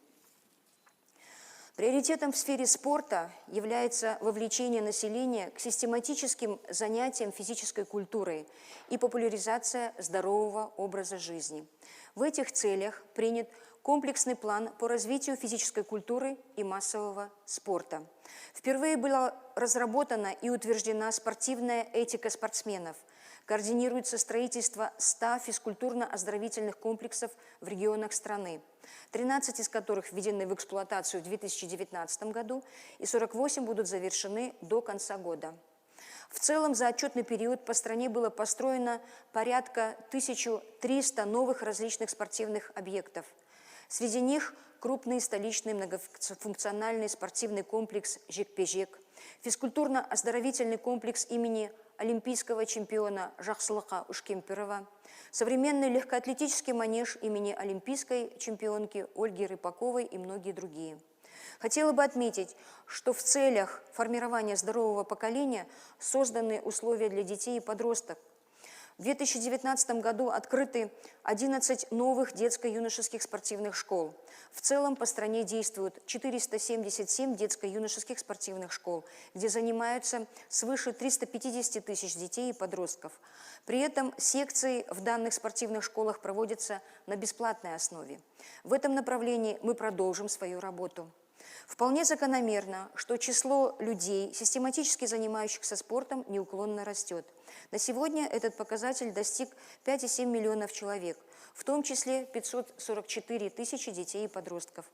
Приоритетом в сфере спорта является вовлечение населения к систематическим занятиям физической культурой и популяризация здорового образа жизни. В этих целях принят комплексный план по развитию физической культуры и массового спорта. Впервые была разработана и утверждена спортивная этика спортсменов. Координируется строительство 100 физкультурно-оздоровительных комплексов в регионах страны, 13 из которых введены в эксплуатацию в 2019 году и 48 будут завершены до конца года. В целом за отчетный период по стране было построено порядка 1300 новых различных спортивных объектов. Среди них крупный столичный многофункциональный спортивный комплекс «Жекпе-Жек», физкультурно-оздоровительный комплекс имени олимпийского чемпиона Жаксылыка Ушкемпирова, современный легкоатлетический манеж имени олимпийской чемпионки Ольги Рыпаковой и многие другие. Хотела бы отметить, что в целях формирования здорового поколения созданы условия для детей и подростков. В 2019 году открыты 11 новых детско-юношеских спортивных школ. В целом по стране действуют 477 детско-юношеских спортивных школ, где занимаются свыше 350 тысяч детей и подростков. При этом секции в данных спортивных школах проводятся на бесплатной основе. В этом направлении мы продолжим свою работу. Вполне закономерно, что число людей, систематически занимающихся спортом, неуклонно растет. На сегодня этот показатель достиг 5,7 миллионов человек, в том числе 544 тысячи детей и подростков.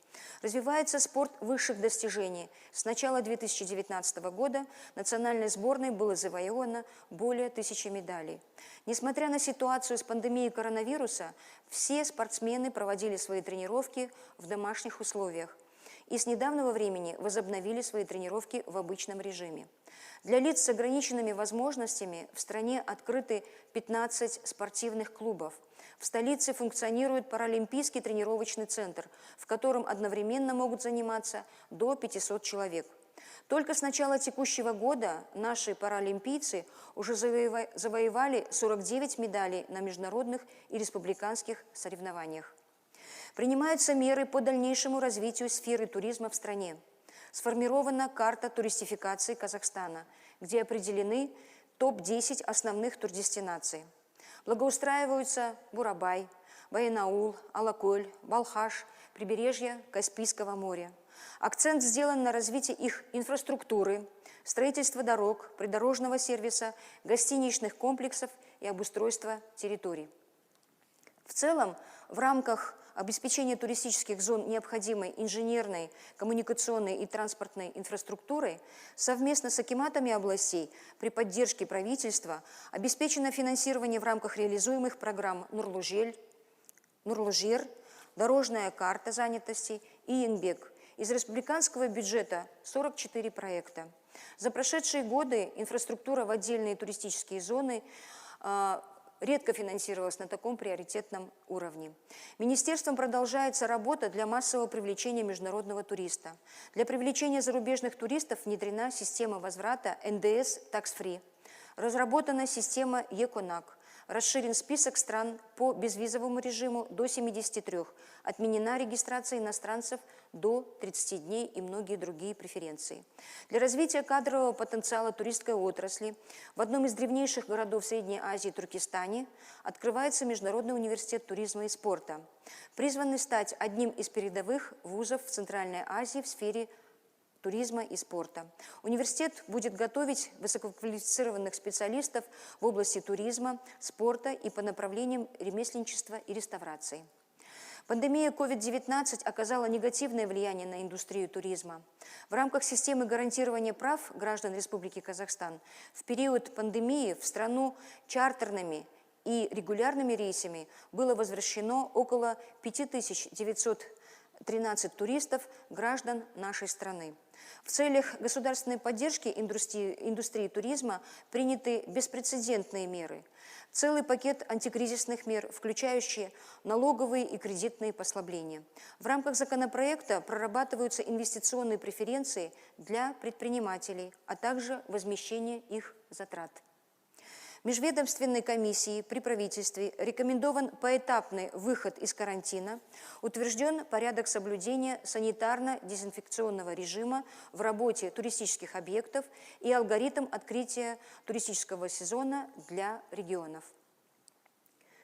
Развивается спорт высших достижений. С начала 2019 года национальной сборной было завоевано более 1000 медалей. Несмотря на ситуацию с пандемией коронавируса, все спортсмены проводили свои тренировки в домашних условиях и с недавнего времени возобновили свои тренировки в обычном режиме. Для лиц с ограниченными возможностями в стране открыты 15 спортивных клубов. В столице функционирует паралимпийский тренировочный центр, в котором одновременно могут заниматься до 500 человек. Только с начала текущего года наши паралимпийцы уже завоевали 49 медалей на международных и республиканских соревнованиях. Принимаются меры по дальнейшему развитию сферы туризма в стране. Сформирована карта туристификации Казахстана, где определены топ-10 основных турдестинаций. Благоустраиваются Бурабай, Баянаул, Алакөл, Балхаш, прибережье Каспийского моря. Акцент сделан на развитии их инфраструктуры, строительство дорог, придорожного сервиса, гостиничных комплексов и обустройства территорий. В целом, в рамках обеспечения туристических зон необходимой инженерной, коммуникационной и транспортной инфраструктурой совместно с акиматами областей при поддержке правительства обеспечено финансирование в рамках реализуемых программ «Нурлужер», «Дорожная карта занятости» и «Янбек». Из республиканского бюджета 44 проекта. За прошедшие годы инфраструктура в отдельные туристические зоны редко финансировалась на таком приоритетном уровне. Министерством продолжается работа для массового привлечения международного туриста. Для привлечения зарубежных туристов внедрена система возврата НДС tax-free. Разработана система ЕКОНАК. Расширен список стран по безвизовому режиму до 73. Отменена регистрация иностранцев до 30 дней и многие другие преференции. Для развития кадрового потенциала туристской отрасли в одном из древнейших городов Средней Азии, Туркестане, открывается Международный университет туризма и спорта, призванный стать одним из передовых вузов в Центральной Азии в сфере туризма и спорта. Университет будет готовить высококвалифицированных специалистов в области туризма, спорта и по направлениям ремесленничества и реставрации. Пандемия COVID-19 оказала негативное влияние на индустрию туризма. В рамках системы гарантирования прав граждан Республики Казахстан в период пандемии в страну чартерными и регулярными рейсами было возвращено около 5913 туристов, граждан нашей страны. В целях государственной поддержки индустрии туризма приняты беспрецедентные меры. Целый пакет антикризисных мер, включающие налоговые и кредитные послабления. В рамках законопроекта прорабатываются инвестиционные преференции для предпринимателей, а также возмещение их затрат. Межведомственной комиссией при правительстве рекомендован поэтапный выход из карантина, утвержден порядок соблюдения санитарно-дезинфекционного режима в работе туристических объектов и алгоритм открытия туристического сезона для регионов.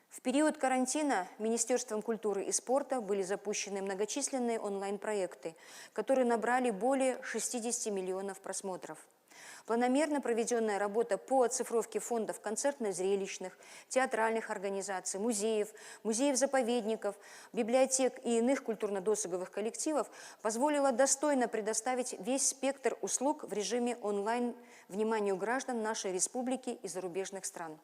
В период карантина Министерством культуры и спорта были запущены многочисленные онлайн-проекты, которые набрали более 60 миллионов просмотров. Планомерно проведенная работа по оцифровке фондов концертно-зрелищных, театральных организаций, музеев-заповедников, библиотек и иных культурно-досуговых коллективов позволила достойно предоставить весь спектр услуг в режиме онлайн вниманию граждан нашей республики и зарубежных стран.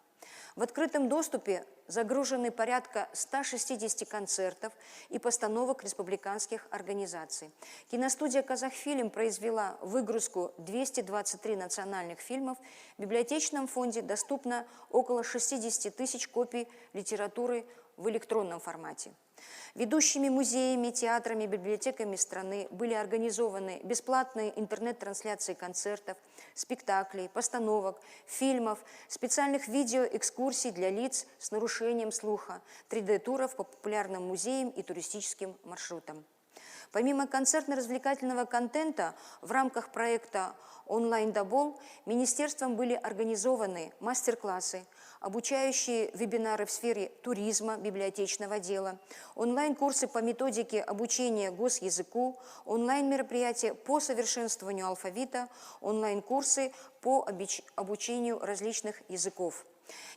В открытом доступе загружены порядка 160 концертов и постановок республиканских организаций. Киностудия «Казахфильм» произвела выгрузку 223 национальных фильмов. В библиотечном фонде доступно около 60 тысяч копий литературы в электронном формате. Ведущими музеями, театрами, библиотеками страны были организованы бесплатные интернет-трансляции концертов, спектаклей, постановок, фильмов, специальных видеоэкскурсий для лиц с нарушением слуха, 3D-туров по популярным музеям и туристическим маршрутам. Помимо концертно-развлекательного контента, в рамках проекта «Онлайн-Добол» министерством были организованы мастер-классы, обучающие вебинары в сфере туризма, библиотечного дела, онлайн-курсы по методике обучения госязыку, онлайн-мероприятия по совершенствованию алфавита, онлайн-курсы по обучению различных языков.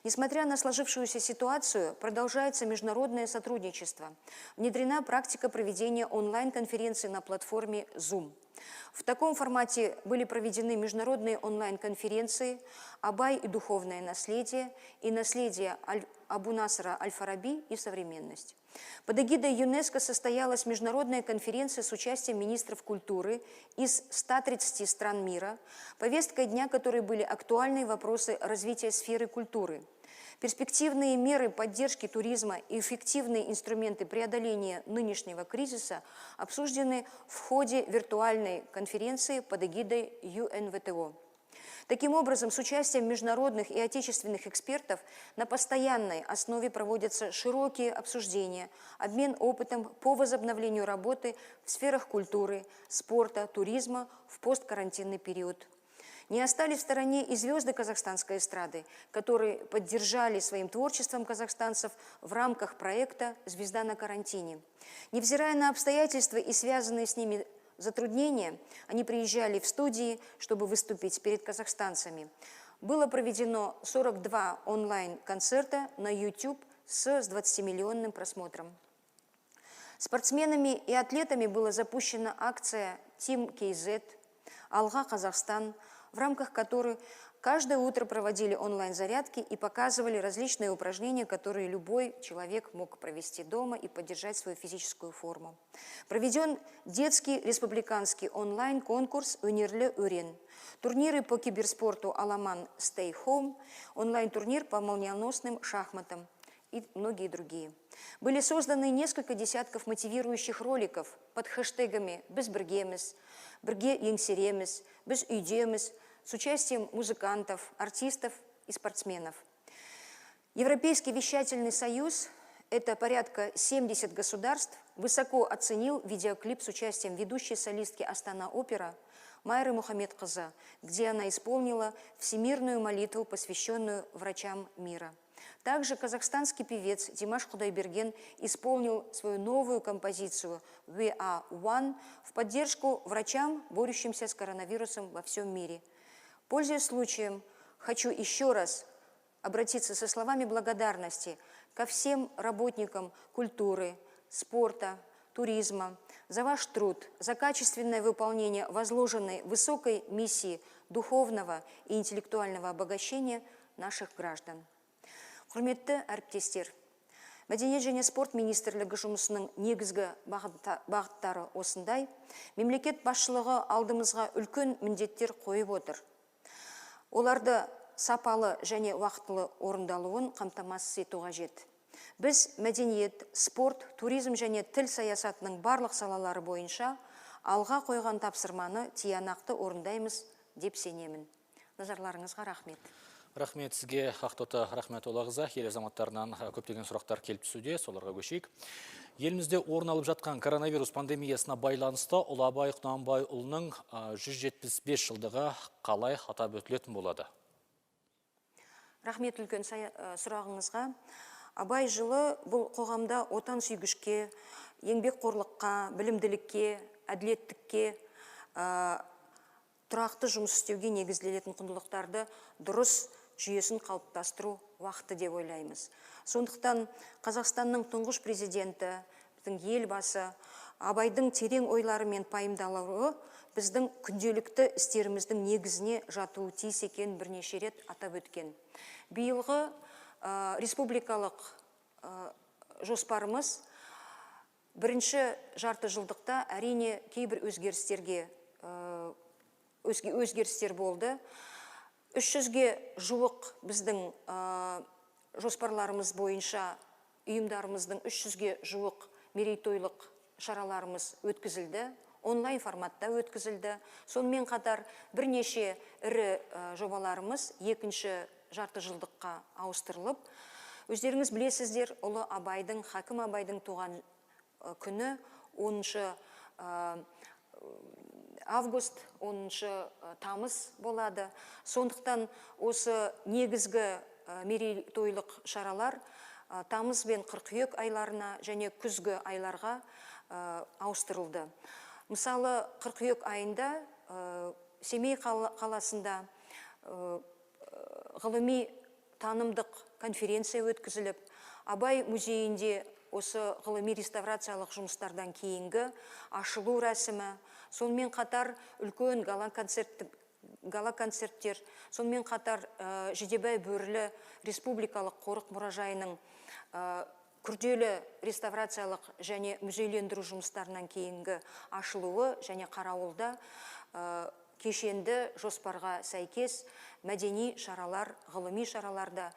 Несмотря на сложившуюся ситуацию, продолжается международное сотрудничество. Внедрена практика проведения онлайн-конференций на платформе Zoom. В таком формате были проведены международные онлайн-конференции «Абай и духовное наследие» и «Наследие Абу Насра Аль-Фараби и современность». Под эгидой ЮНЕСКО состоялась международная конференция с участием министров культуры из 130 стран мира, повесткой дня которой были актуальные вопросы развития сферы культуры. Перспективные меры поддержки туризма и эффективные инструменты преодоления нынешнего кризиса обсуждены в ходе виртуальной конференции под эгидой ЮНВТО. Таким образом, с участием международных и отечественных экспертов на постоянной основе проводятся широкие обсуждения, обмен опытом по возобновлению работы в сферах культуры, спорта, туризма в посткарантинный период. Не остались в стороне и звезды казахстанской эстрады, которые поддержали своим творчеством казахстанцев в рамках проекта «Звезда на карантине». Невзирая на обстоятельства и связанные с ними затруднения, они приезжали в студии, чтобы выступить перед казахстанцами. Было проведено 42 онлайн-концерта на YouTube с 20-миллионным просмотром. Спортсменами и атлетами была запущена акция «Team KZ», «Алга Казахстан», в рамках которой каждое утро проводили онлайн-зарядки и показывали различные упражнения, которые любой человек мог провести дома и поддержать свою физическую форму. Проведен детский республиканский онлайн-конкурс «Өнерлі өрен», турниры по киберспорту «Аламан Stay Home», онлайн-турнир по молниеносным шахматам и многие другие. Были созданы несколько десятков мотивирующих роликов под хэштегами «Біз біргеміз», «Бірге еңсереміз», «Біз үйдеміз», с участием музыкантов, артистов и спортсменов. Европейский вещательный союз, это порядка 70 государств, высоко оценил видеоклип с участием ведущей солистки Астана-опера Майры Мухаммедқызы, где она исполнила всемирную молитву, посвященную врачам мира. Также казахстанский певец Димаш Кудайберген исполнил свою новую композицию «We are one» в поддержку врачам, борющимся с коронавирусом во всем мире. Пользуясь случаем, хочу еще раз обратиться со словами благодарности ко всем работникам культуры, спорта, туризма за ваш труд, за качественное выполнение возложенной высокой миссии духовного и интеллектуального обогащения наших граждан. Құрметті әріптестер, Мәдениет және спорт министрлігі жұмысының негізгі бағыттары осындай, мемлекет басшылығы алдымызға үлкен міндеттер қойып отыр. Оларды сапалы және уақытылы орындалуын қамтамасыз ету қажет. Біз мәдениет, спорт, туризм және тіл саясатының барлық салалары бойынша алға қойған тапсырманы тиянақты орындаймыз деп сенемін. Назарларыңызға рахмет. Рахмет сізге, Ақтоты Рахметоллағыза, ел азаматтарынан көптеген сұрақтар келіп түсуде, соларға көшейік. Елімізде орын алып жатқан коронавирус пандемиясына байланысты Ұлы Абай Құнанбайұлының 175 жылдығы қалай атап өтілетін болады? Рахмет үлкен сұрағыңызға. Абай жылы бұл қоғамда отан сүйгішке, еңбекқорлыққа, білімділікке, әділеттікке, тұрақты жұмыс істеуге негізделетін құндылықтарды дұрыс жүйесін қалыптастыру уақыты деп ойлаймыз. Сондықтан Қазақстанның тұңғыш президенті, біздің елбасы, Абайдың терең ойлары мен пайымдалуы біздің күнделікті істеріміздің негізіне жатуы тиіс екенін бірнеше рет атап өткен. Биылғы республикалық жоспарымыз бірінші жарты жылдықта әрине кейбір өзгерістер болды. 300-ге жуық біздің жоспарларымыз бойынша ұйымдарымыздың 300-ге жуық мерейтойлық шараларымыз өткізілді, онлайн форматта өткізілді. Сонымен қатар бірнеше ірі жобаларымыз екінші жарты жылдыққа ауыстырылып, өздеріңіз білесіздер, Ұлы Абайдың, Хакім Абайдың туған күні 10 август, 10 тамыз болады. Сондықтан осы негізгі мерейтойлық шаралар тамыз бен қыркүйек айларына және күзгі айларға ауыстырылды. Мысалы, қыркүйек айында Семей қаласында ғылыми танымдық конференция өткізіліп, Абай музейінде осы ғылыми реставрациялық жұмыстардан кейінгі ашылу рәсімі, сонымен қатар үлкен гала-концерттер, сонымен қатар Жидебай бөрілі республикалық қорық мұражайының күрделі реставрациялық және музейлендіру жұмыстарынан кейінгі ашылуы және қарауылда кешенді жоспарға сәйкес мәдени шаралар, ғылыми шараларда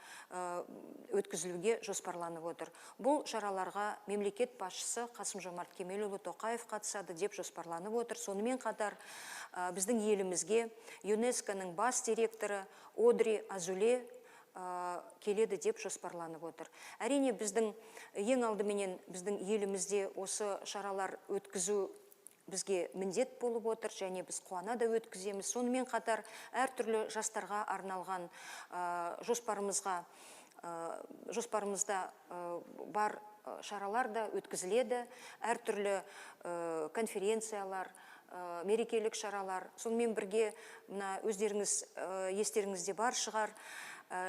өткізілуге жоспарланып отыр. Бұл шараларға мемлекет басшысы Қасым-Жомарт Кемелұлы Тоқаев қатысады деп жоспарланып отыр. Сонымен қатар біздің елімізге ЮНЕСКО-ның бас директоры Одри Азуле келеді деп жоспарланып отыр. Әрине, біздің ең алдыменен біздің елімізде осы шаралар өткізу бізге міндет болып отыр, және біз қуана да өткіземіз. Сонымен қатар әртүрлі жастарға арналған жоспарымызда бар шаралар да өткізіледі. Әртүрлі конференциялар, мерекелік шаралар. Сонымен бірге, өздеріңіз естеріңізде бар шығар,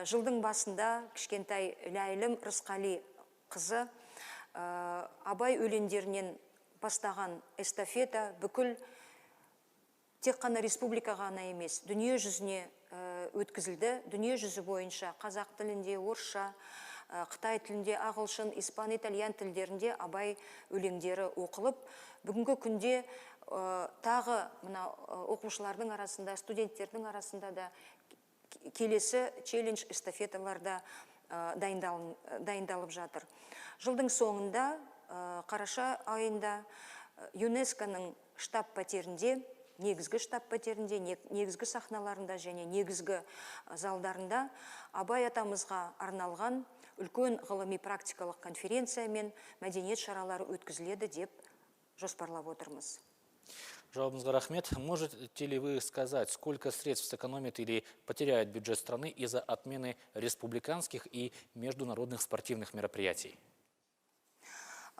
жылдың басында кішкентай Ләйлім Рысқали қызы Абай өлеңдерінен бастаған эстафета бүкіл тек қана республика ғана емес, дүние жүзіне өткізілді. Дүние жүзі бойынша қазақ тілінде, орысша, Қытай тілінде, ағылшын, испан, итальян тілдерінде Абай өлеңдері оқылып, бүгінгі күнде тағы оқушылардың арасында, студенттердің арасында да келесі челлендж эстафеталарда дайындалып жатыр. Жылдың соңында, қараша айында ЮНЕСКО-ның штаб-пәтерінде, негізгі штаб-пәтерінде, негізгі сахналарында және негізгі залдарында Абай атамызға арналған үлкен ғылыми практикалық конференция мен мәдениет шаралары өткізіледі деп жоспарлап отырмыз. Жауабыңызға рахмет. Можете ли вы сказать, сколько средств сэкономит или потеряет бюджет страны из-за отмены республиканских и международных спортивных мероприятий?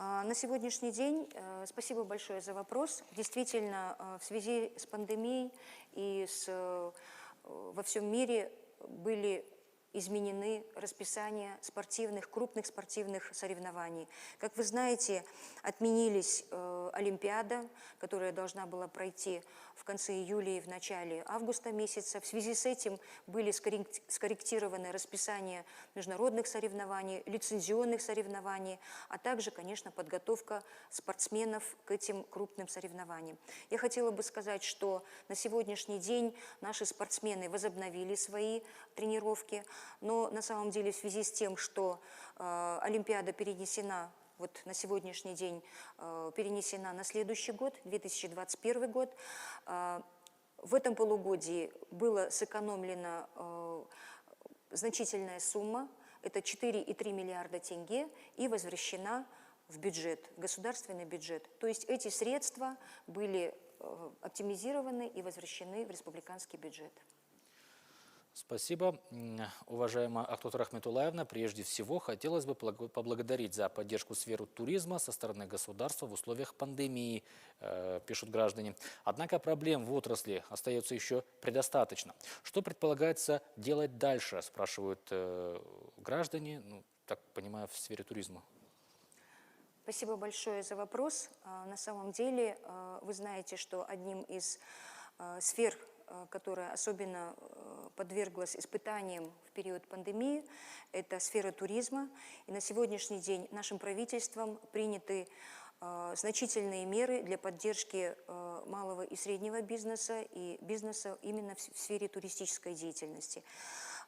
На сегодняшний день, спасибо большое за вопрос. Действительно, в связи с пандемией и во всем мире были изменены расписания крупных спортивных соревнований. Как вы знаете, отменились Олимпиада, которая должна была пройти в конце июля и в начале августа месяца. В связи с этим были скорректированы расписания международных соревнований, лицензионных соревнований, а также, конечно, подготовка спортсменов к этим крупным соревнованиям. Я хотела бы сказать, что на сегодняшний день наши спортсмены возобновили свои тренировки, но на самом деле в связи с тем, что Олимпиада перенесена, вот на сегодняшний день перенесена на следующий год, 2021 год, в этом полугодии было сэкономлено значительная сумма, это 4,3 миллиарда тенге, и возвращена в бюджет, в государственный бюджет. То есть эти средства были оптимизированы и возвращены в республиканский бюджет. Спасибо. Уважаемая Актот Рахметуллаевна, прежде всего хотелось бы поблагодарить за поддержку сферы туризма со стороны государства в условиях пандемии, пишут граждане. Однако проблем в отрасли остается еще предостаточно. Что предполагается делать дальше, спрашивают граждане, так понимаю, в сфере туризма. Спасибо большое за вопрос. На самом деле, вы знаете, что одним из сфер, которая особенно подверглась испытаниям в период пандемии, это сфера туризма. И на сегодняшний день нашим правительством приняты значительные меры для поддержки малого и среднего бизнеса и бизнеса именно в сфере туристической деятельности.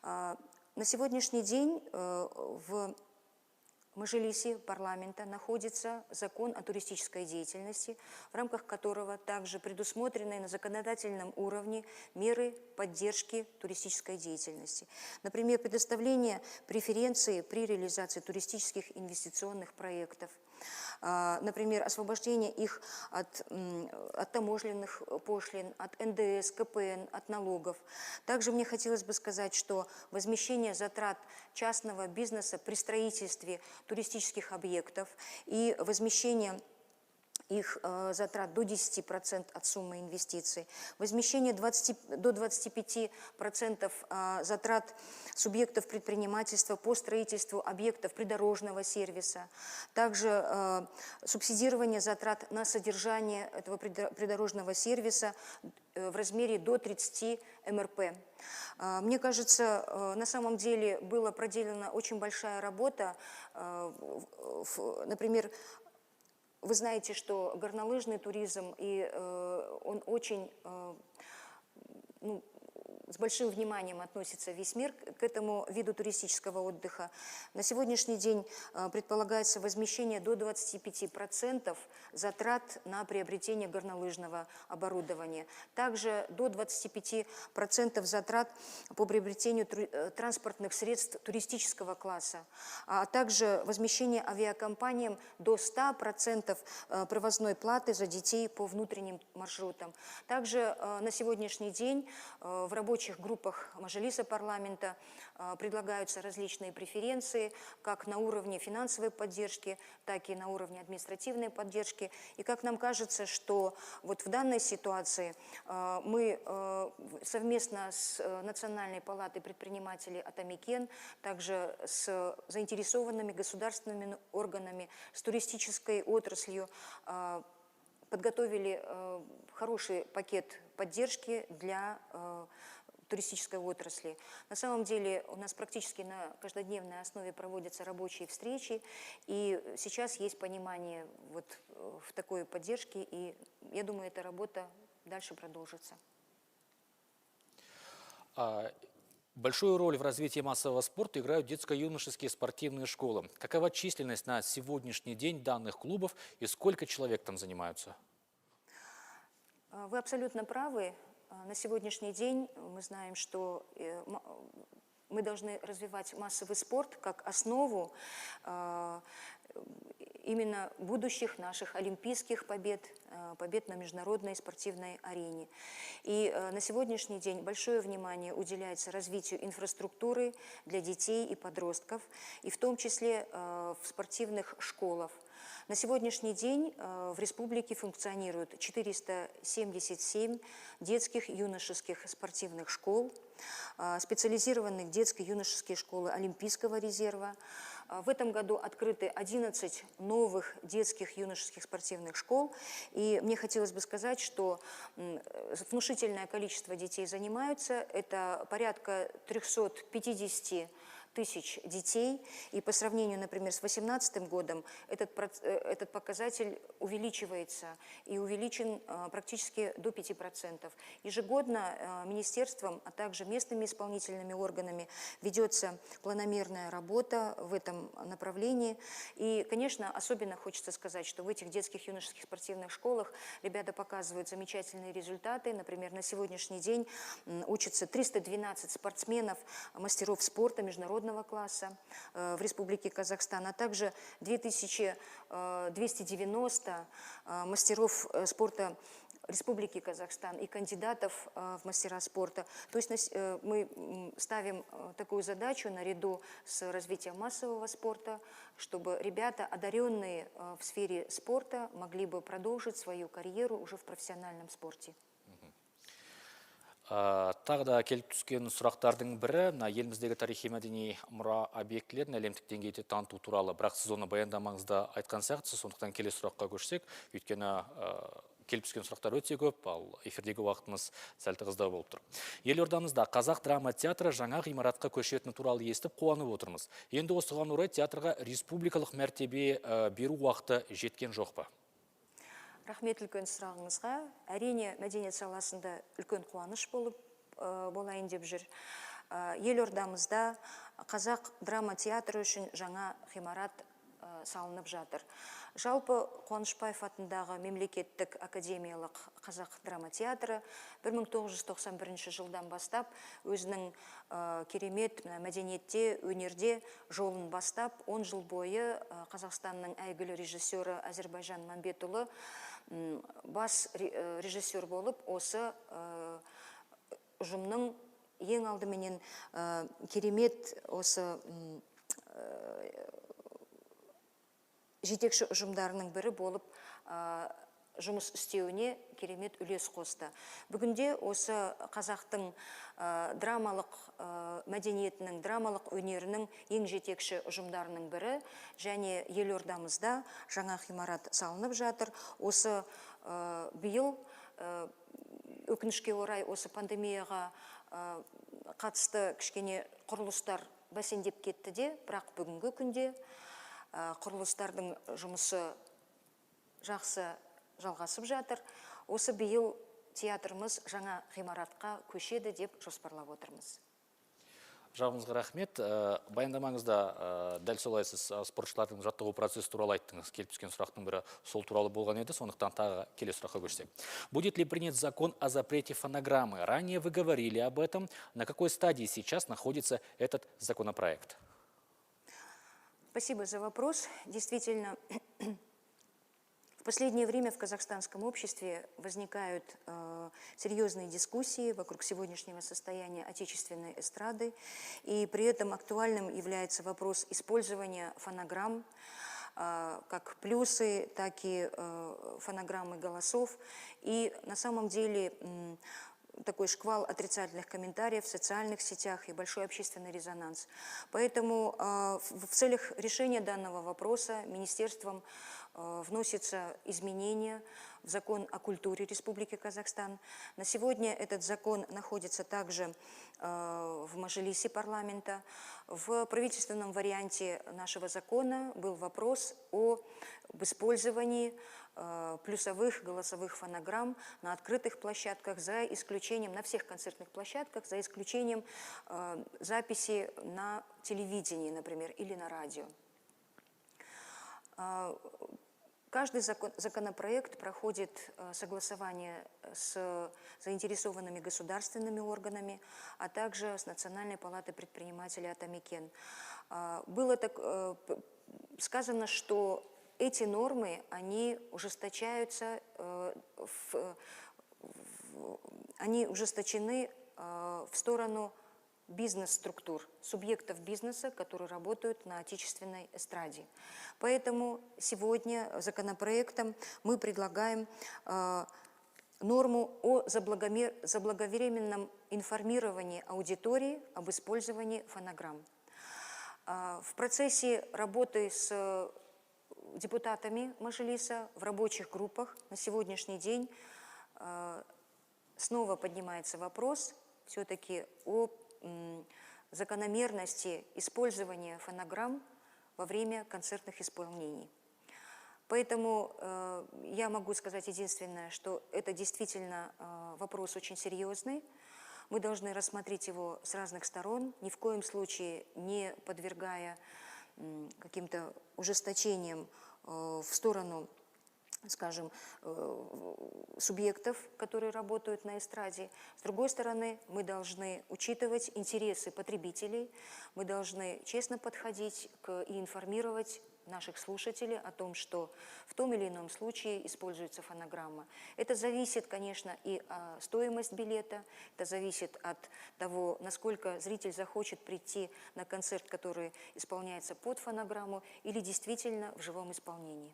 На сегодняшний день в Мажилисе парламента находится закон о туристической деятельности, в рамках которого также предусмотрены на законодательном уровне меры поддержки туристической деятельности. Например, предоставление преференций при реализации туристических инвестиционных проектов. Например, освобождение их от таможенных пошлин, от НДС, КПН, от налогов. Также мне хотелось бы сказать, что возмещение затрат частного бизнеса при строительстве туристических объектов и возмещение их затрат до 10% от суммы инвестиций, возмещение до 25% затрат субъектов предпринимательства по строительству объектов придорожного сервиса, также субсидирование затрат на содержание этого придорожного сервиса в размере до 30 МРП. Мне кажется, на самом деле была проделана очень большая работа, например, вы знаете, что горнолыжный туризм, он очень с большим вниманием относится весь мир к этому виду туристического отдыха. На сегодняшний день предполагается возмещение до 25% затрат на приобретение горнолыжного оборудования. Также до 25% затрат по приобретению транспортных средств туристического класса, а также возмещение авиакомпаниям до 100% провозной платы за детей по внутренним маршрутам. Также на сегодняшний день в рабочих группах Мажилиса парламента предлагаются различные преференции, как на уровне финансовой поддержки, так и на уровне административной поддержки. И как нам кажется, что вот в данной ситуации мы совместно с Национальной палатой предпринимателей Атамикен, также с заинтересованными государственными органами, с туристической отраслью подготовили хороший пакет поддержки для туристической отрасли. На самом деле у нас практически на каждодневной основе проводятся рабочие встречи, и сейчас есть понимание вот в такой поддержке, и я думаю, эта работа дальше продолжится. Большую роль в развитии массового спорта играют детско-юношеские спортивные школы. Какова численность на сегодняшний день данных клубов и сколько человек там занимаются? Вы абсолютно правы. На сегодняшний день мы знаем, что мы должны развивать массовый спорт как основу именно будущих наших олимпийских побед, побед на международной спортивной арене. И на сегодняшний день большое внимание уделяется развитию инфраструктуры для детей и подростков, и в том числе в спортивных школах. На сегодняшний день в республике функционирует 477 детских юношеских спортивных школ, специализированных детско-юношеские школы Олимпийского резерва. В этом году открыты 11 новых детских юношеских спортивных школ. И мне хотелось бы сказать, что внушительное количество детей занимаются. Это порядка 350 тысяч детей, и по сравнению, например, с 2018 годом этот показатель увеличивается и увеличен практически до 5%. Ежегодно министерством, а также местными исполнительными органами ведется планомерная работа в этом направлении. И, конечно, особенно хочется сказать, что в этих детских юношеских спортивных школах ребята показывают замечательные результаты. Например, на сегодняшний день учатся 312 спортсменов, мастеров спорта международного класса в Республике Казахстан, а также 2290 мастеров спорта Республики Казахстан и кандидатов в мастера спорта. То есть мы ставим такую задачу наряду с развитием массового спорта, чтобы ребята, одаренные в сфере спорта, могли бы продолжить свою карьеру уже в профессиональном спорте. Тағы да келіп түскен сұрақтардың бірі, еліміздегі тарихи мәдени мұра объектілерін әлемдік деңгейде таныту туралы. Бірақ сіз оны баяндамаңызда айтқан сияқтысыз, сондықтан келесі сұраққа көшсек, өйткені келіп түскен сұрақтар өте көп, ал эфирдегі уақытымыз сәл тығыздау болып тұр. Елордамызда Қазақ драма театры жаңа ғимаратқа көшетіні туралы естіп қуанып отырмыз. Енді осыған орай театрға республикалық мәртебе беру уақыты жеткен жоқ па? Рахмет үлкен сұрағыңызға. Әрине, мәдениет саласында үлкен қуаныш болайын деп жүр. Елордамызда Қазақ драма театры үшін жаңа ғимарат салынып жатыр. Жалпы Қуанышбаев атындағы мемлекеттік академиялық Қазақ драма театры 1991 жылдан бастап өзінің керемет мәдениетте, өнерде жолын бастап, 10 жыл бойы Қазақстанның әйгілі режиссері Әзірбайжан Мамбетұлы бас режиссер болып, осы ұжымның ең алдыменен керемет осы жетекші ұжымдарының бірі болып жұмыс істеуіне керемет үлес қосты. Бүгінде осы қазақтың драмалық мәдениетінің, драмалық өнерінің ең жетекші ұжымдарының бірі, және елордамызда жаңа ғимарат салынып жатыр. Осы биыл, өкінішке орай, осы пандемияға қатысты кішкене құрылыстар бәсеңдеп кетті де, бірақ бүгінгі күнде құрылыстардың жұмысы жақсы жалғасып жатыр. Осы биыл театрымыз жаңа ғимаратқа көшеді деп жоспарлап отырмыз. Жауабыңызға рахмет. Баяндамаңызда дәл солай сіз спортшылардың жаттығу процесі туралы айттыңыз. Келіп түскен сұрақтың бірі сол туралы болған еді, сондықтан тағы келесі сұраққа көшсек. Будет ли принят закон о запрете фонограммы? Ранее вы говорили об этом. На какой стадии сейчас находится этот законопроект? Спасибо за вопрос. Действительно, в последнее время в казахстанском обществе возникают серьезные дискуссии вокруг сегодняшнего состояния отечественной эстрады, и при этом актуальным является вопрос использования фонограмм, как плюсы, так и фонограммы голосов. И на самом деле такой шквал отрицательных комментариев в социальных сетях и большой общественный резонанс. Поэтому в целях решения данного вопроса министерством вносятся изменения в закон о культуре Республики Казахстан. На сегодня этот закон находится также в Мажилисе парламента. В правительственном варианте нашего закона был вопрос об использовании плюсовых голосовых фонограмм на открытых площадках, за исключением, на всех концертных площадках, за исключением записи на телевидении, например, или на радио. Каждый законопроект проходит согласование с заинтересованными государственными органами, а также с Национальной палатой предпринимателей Атамекен. Было так сказано, что эти нормы, они ужесточаются, они ужесточены в сторону бизнес-структур, субъектов бизнеса, которые работают на отечественной эстраде. Поэтому сегодня законопроектом мы предлагаем норму о заблаговременном информировании аудитории об использовании фонограмм. В процессе работы с депутатами Мажилиса в рабочих группах на сегодняшний день снова поднимается вопрос все-таки о закономерности использования фонограмм во время концертных исполнений. Поэтому я могу сказать единственное, что это действительно вопрос очень серьезный. Мы должны рассмотреть его с разных сторон, ни в коем случае не подвергая каким-то ужесточениям в сторону, скажем, субъектов, которые работают на эстраде. С другой стороны, мы должны учитывать интересы потребителей, мы должны честно подходить и информировать наших слушателей о том, что в том или ином случае используется фонограмма. Это зависит, конечно, и от стоимости билета, это зависит от того, насколько зритель захочет прийти на концерт, который исполняется под фонограмму, или действительно в живом исполнении.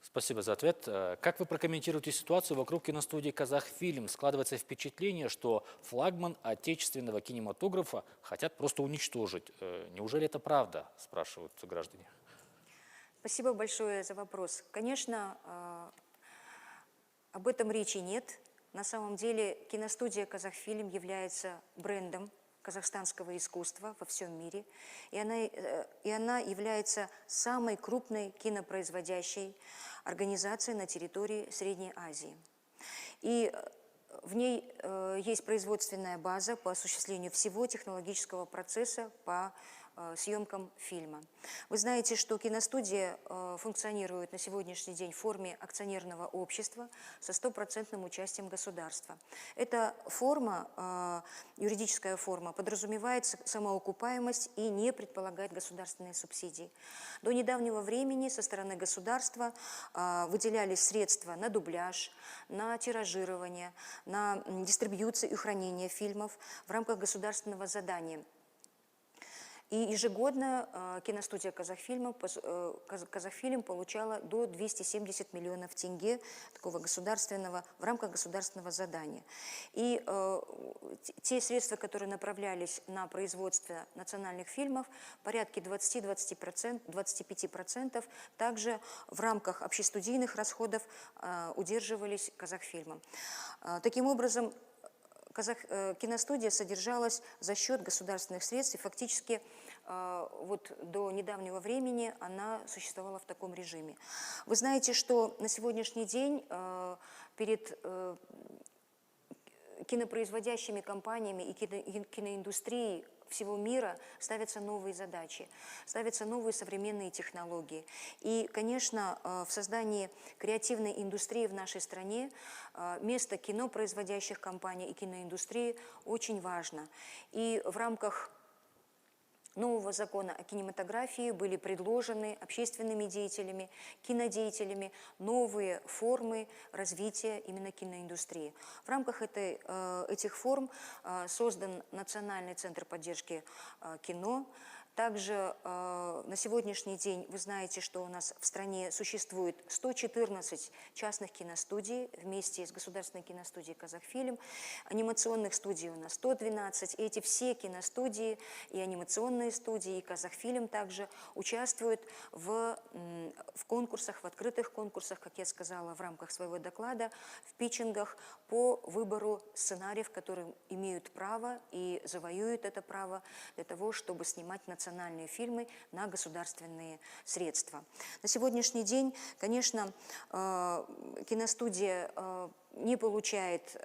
Спасибо за ответ. Как вы прокомментируете ситуацию вокруг киностудии «Казахфильм»? Складывается впечатление, что флагман отечественного кинематографа хотят просто уничтожить. Неужели это правда, спрашивают граждане? Спасибо большое за вопрос. Конечно, об этом речи нет. На самом деле киностудия «Казахфильм» является брендом казахстанского искусства во всем мире, и она является самой крупной кинопроизводящей организацией на территории Средней Азии. И в ней есть производственная база по осуществлению всего технологического процесса по съемкам фильма. Вы знаете, что киностудия функционирует на сегодняшний день в форме акционерного общества со 100% участием государства. Эта форма, юридическая форма, подразумевает самоокупаемость и не предполагает государственные субсидии. До недавнего времени со стороны государства выделялись средства на дубляж, на тиражирование, на дистрибьюцию и хранение фильмов в рамках государственного задания. И ежегодно киностудия «Казахфильм» получала до 270 миллионов тенге такого государственного, в рамках государственного задания. И те средства, которые направлялись на производство национальных фильмов, порядка 20-25%, также в рамках общестудийных расходов удерживались «Казахфильмом». Таким образом, киностудия содержалась за счет государственных средств, и фактически вот до недавнего времени она существовала в таком режиме. Вы знаете, что на сегодняшний день перед кинопроизводящими компаниями и киноиндустрией всего мира ставятся новые задачи, ставятся новые современные технологии. И, конечно, в создании креативной индустрии в нашей стране место кинопроизводящих компаний и киноиндустрии очень важно. И в рамках нового закона о кинематографии были предложены общественными деятелями, кинодеятелями новые формы развития именно киноиндустрии. В рамках этих форм создан Национальный центр поддержки кино. Также на сегодняшний день вы знаете, что у нас в стране существует 114 частных киностудий вместе с государственной киностудией «Казахфильм». Анимационных студий у нас 112. И эти все киностудии и анимационные студии, и «Казахфильм» также участвуют в конкурсах, в открытых конкурсах, как я сказала в рамках своего доклада, в питчингах по выбору сценариев, которые имеют право и завоюют это право для того, чтобы снимать национальные фильмы на государственные средства. На сегодняшний день, конечно, киностудия не получает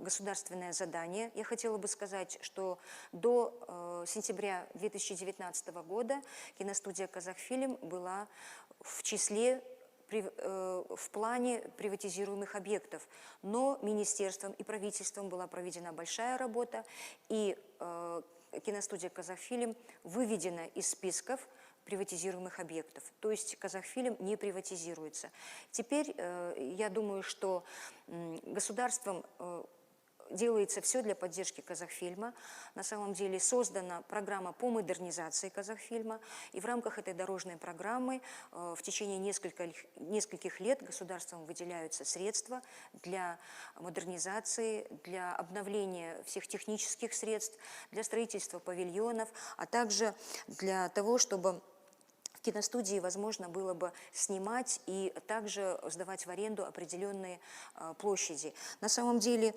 государственное задание. Я хотела бы сказать, что до сентября 2019 года киностудия «Казахфильм» была в числе в плане приватизируемых объектов. Но министерством и правительством была проведена большая работа, и киностудия «Казахфильм» выведена из списков приватизируемых объектов. То есть «Казахфильм» не приватизируется. Теперь я думаю, что государством делается все для поддержки «Казахфильма». На самом деле создана программа по модернизации «Казахфильма», и в рамках этой дорожной программы в течение нескольких лет государством выделяются средства для модернизации, для обновления всех технических средств, для строительства павильонов, а также для того, чтобы в киностудии возможно было бы снимать и также сдавать в аренду определенные площади. На самом деле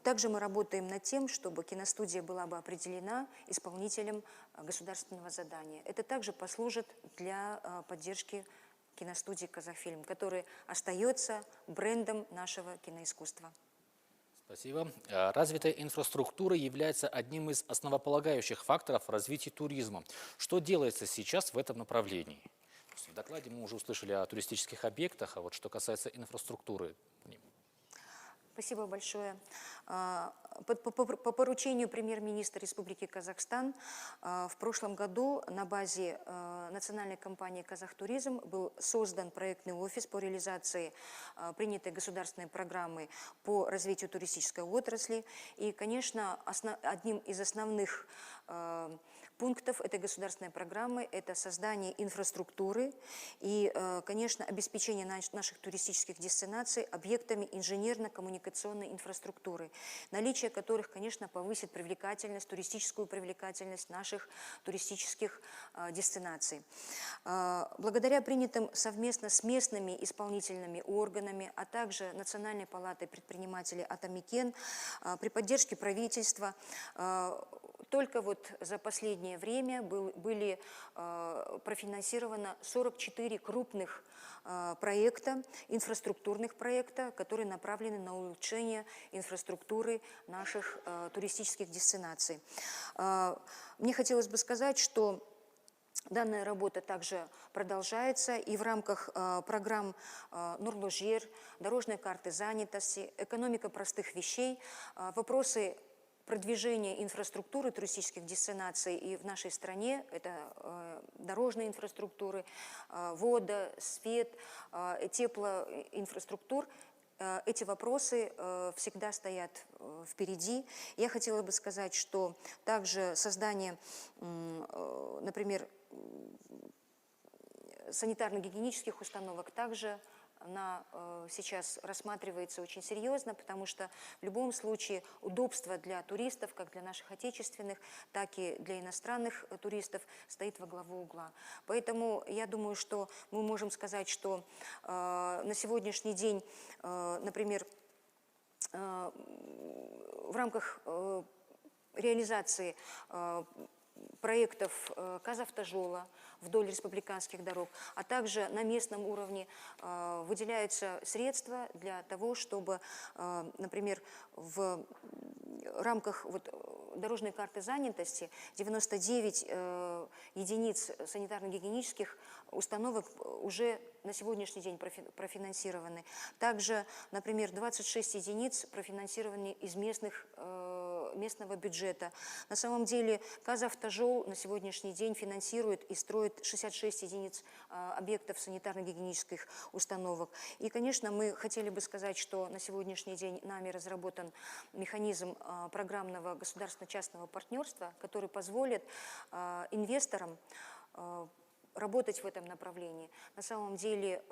Также мы работаем над тем, чтобы киностудия была бы определена исполнителем государственного задания. Это также послужит для поддержки киностудии «Казахфильм», который остается брендом нашего киноискусства. Спасибо. Развитая инфраструктура является одним из основополагающих факторов развития туризма. Что делается сейчас в этом направлении? В докладе мы уже услышали о туристических объектах, а вот что касается инфраструктуры. Спасибо большое. По поручению премьер-министра Республики Казахстан в прошлом году на базе национальной компании «Казахтуризм» был создан проектный офис по реализации принятой государственной программы по развитию туристической отрасли. И, конечно, одним из основных пунктов этой государственной программы – это создание инфраструктуры и, конечно, обеспечение наших туристических дестинаций объектами инженерно-коммуникационной инфраструктуры, наличие которых, конечно, повысит привлекательность, туристическую привлекательность наших туристических дестинаций. Благодаря принятым совместно с местными исполнительными органами, а также Национальной палатой предпринимателей «Атамикен», при поддержке правительства, только вот за последнее время были профинансировано 44 крупных проекта, инфраструктурных проекта, которые направлены на улучшение инфраструктуры наших туристических дестинаций. Мне хотелось бы сказать, что данная работа также продолжается, и в рамках программ «Нурлы жер», дорожной карты занятости, экономика простых вещей, вопросы продвижения инфраструктуры туристических дестинаций и в нашей стране, это дорожные инфраструктуры, вода, свет, теплоинфраструктур, эти вопросы всегда стоят впереди. Я хотела бы сказать, что также создание, например, санитарно-гигиенических установок также сейчас рассматривается очень серьезно, потому что в любом случае удобство для туристов, как для наших отечественных, так и для иностранных туристов, стоит во главу угла. Поэтому я думаю, что мы можем сказать, что на сегодняшний день, например, в рамках реализации проектов «Казавтожола» вдоль республиканских дорог, а также на местном уровне выделяются средства для того, чтобы, например, в рамках дорожной карты занятости 99 единиц санитарно-гигиенических установок уже на сегодняшний день профинансированы. Также, например, 26 единиц профинансированы из местного бюджета. На самом деле «Казавтожол» на сегодняшний день финансирует и строит 66 единиц объектов санитарно-гигиенических установок. И, конечно, мы хотели бы сказать, что на сегодняшний день нами разработан механизм программного государственно-частного партнерства, который позволит инвесторам работать в этом направлении. На самом деле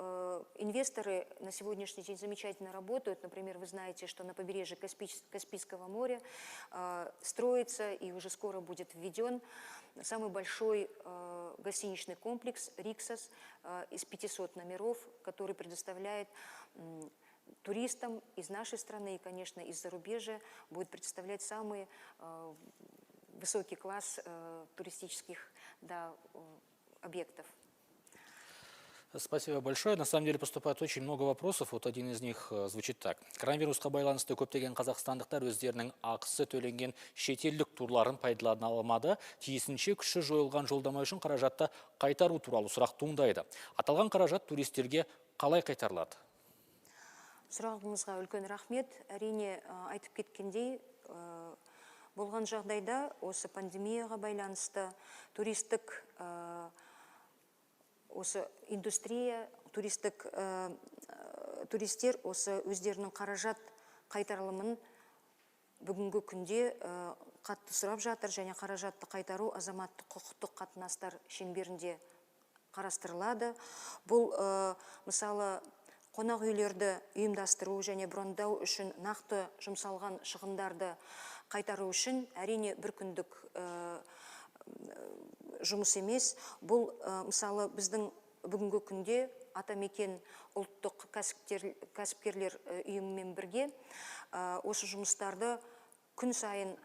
инвесторы на сегодняшний день замечательно работают. Например, вы знаете, что на побережье Каспийского моря строится и уже скоро будет введен самый большой гостиничный комплекс «Риксос» из 500 номеров, который предоставляет туристам из нашей страны и, конечно, из зарубежья, будет представлять самый высокий класс туристических объектов. Спасибо большое. На самом деле поступает очень много вопросов. Вот один из них звучит так. Коронавирусқа байланысты көптеген қазақстандықтар өздерінің ақысы төленген шетелдік турларын пайдалана алмады. Тиісінше күші жойылған жолдама үшін қаражатты қайтару туралы сұрақ туындайды. Аталған қаражат туристерге қалай қайтарылады? Сұрағыңызға үлкен рахмет. Әрине айтып кеткендей, болған жағдайда осы пандемияға байланысты туристік осы индустрия, туристер осы өздерінің қаражат қайтарылымын бүгінгі күнде қатты сұрап жатыр, және қаражатты қайтару азаматтық құқықтық қатынастар шеңберінде қарастырылады. Бұл мысалы қонақ үйлерді ұйымдастыру және брондау үшін нақты жұмсалған шығындарды қайтару үшін әрине бір күндік жұмыс емес. Бұл мысалы біздің бүгінгі күнде Атамекен ұлттық кәсіпкерлер ұйымымен бірге осы жұмыстарды күн сайын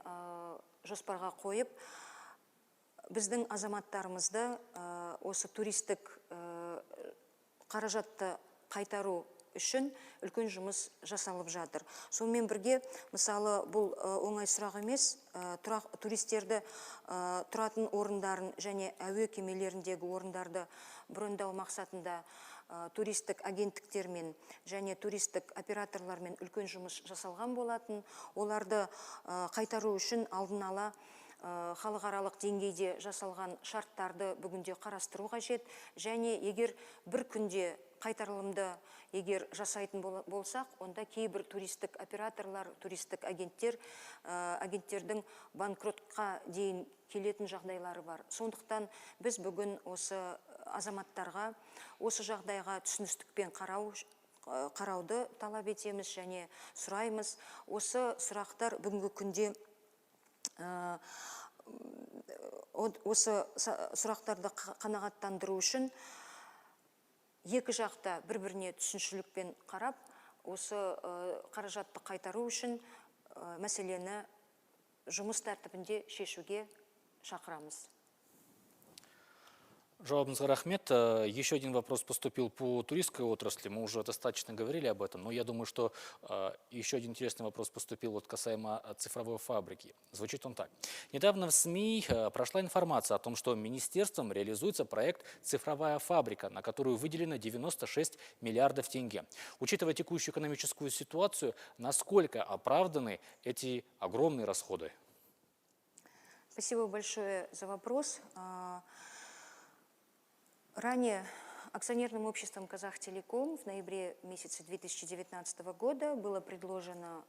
жоспарға қойып, біздің азаматтарымызды осы туристік қаражатты қайтару үшін үлкен жұмыс жасалып жатыр. Сонымен бірге, мысалы, бұл оңай сұрақ емес, туристерді тұратын орындарын және әуе кемелеріндегі орындарды брондау мақсатында туристік агенттіктермен және туристік операторлармен үлкен жұмыс жасалған болатын. Оларды қайтару үшін алдын ала халықаралық деңгейде жасалған шарттарды бүгінде қарастыру қажет, және егер бір күнде қайтарылымды егер жасайтын болсақ, онда кейбір туристік операторлар, туристік агенттердің банкротқа дейін келетін жағдайлары бар. Сондықтан біз бүгін осы азаматтарға осы жағдайға түсіністікпен қарауды талап етеміз және сұраймыз. Осы сұрақтар бүгінгі күнде осы сұрақтарды қанағаттандыру үшін екі жақта бір-біріне түсіншілікпен қарап, осы қаражатты қайтару үшін мәселені жұмыс тәртібінде шешуге шақырамыз. Жауабыңызға рахмет. Еще один вопрос поступил по туристской отрасли. Мы уже достаточно говорили об этом, но я думаю, что еще один интересный вопрос поступил вот касаемо цифровой фабрики. Звучит он так. Недавно в СМИ прошла информация о том, что министерством реализуется проект «Цифровая фабрика», на которую выделено 96 миллиардов тенге. Учитывая текущую экономическую ситуацию, насколько оправданы эти огромные расходы? Спасибо большое за вопрос. Ранее акционерным обществом «Казахтелеком» в ноябре месяце 2019 года была предложена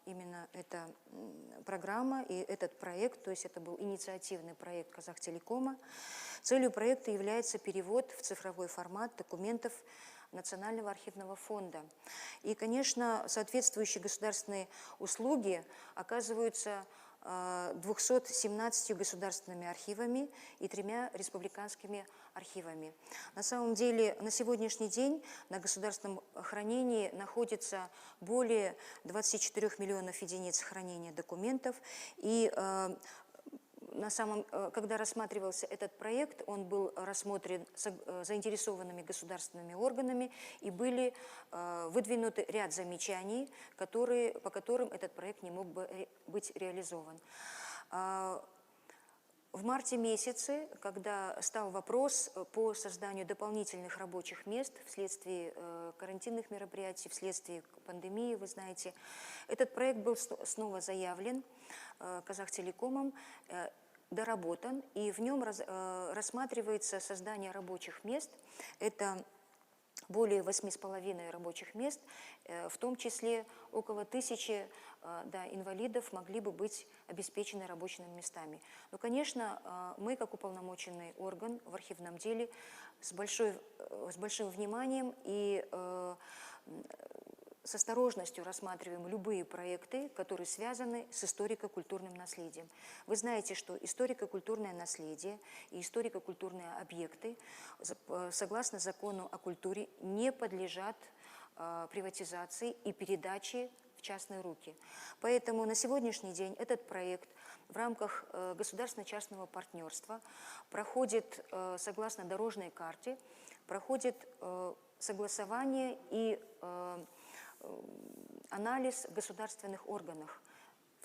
именно эта программа и этот проект, то есть это был инициативный проект «Казахтелекома». Целью проекта является перевод в цифровой формат документов Национального архивного фонда. И, конечно, соответствующие государственные услуги оказываются 217 государственными архивами и 3 республиканскими архивами. На самом деле, на сегодняшний день на государственном хранении находится более 24 миллионов единиц хранения документов. И когда рассматривался этот проект, он был рассмотрен заинтересованными государственными органами и были выдвинуты ряд замечаний, по которым этот проект не мог бы быть реализован. В марте месяце, когда стал вопрос по созданию дополнительных рабочих мест вследствие карантинных мероприятий, вследствие пандемии, вы знаете, этот проект был снова заявлен Казахтелекомом, доработан, и в нем рассматривается создание рабочих мест. Это более 8,5 рабочих мест, в том числе около 1000 инвалидов могли бы быть обеспечены рабочими местами. Но, конечно, мы, как уполномоченный орган в архивном деле, с большим вниманием и с осторожностью рассматриваем любые проекты, которые связаны с историко-культурным наследием. Вы знаете, что историко-культурное наследие и историко-культурные объекты, согласно закону о культуре, не подлежат приватизации и передаче в частные руки. Поэтому на сегодняшний день этот проект в рамках государственно-частного партнерства проходит, согласно дорожной карте, проходит согласование и анализ в государственных органах,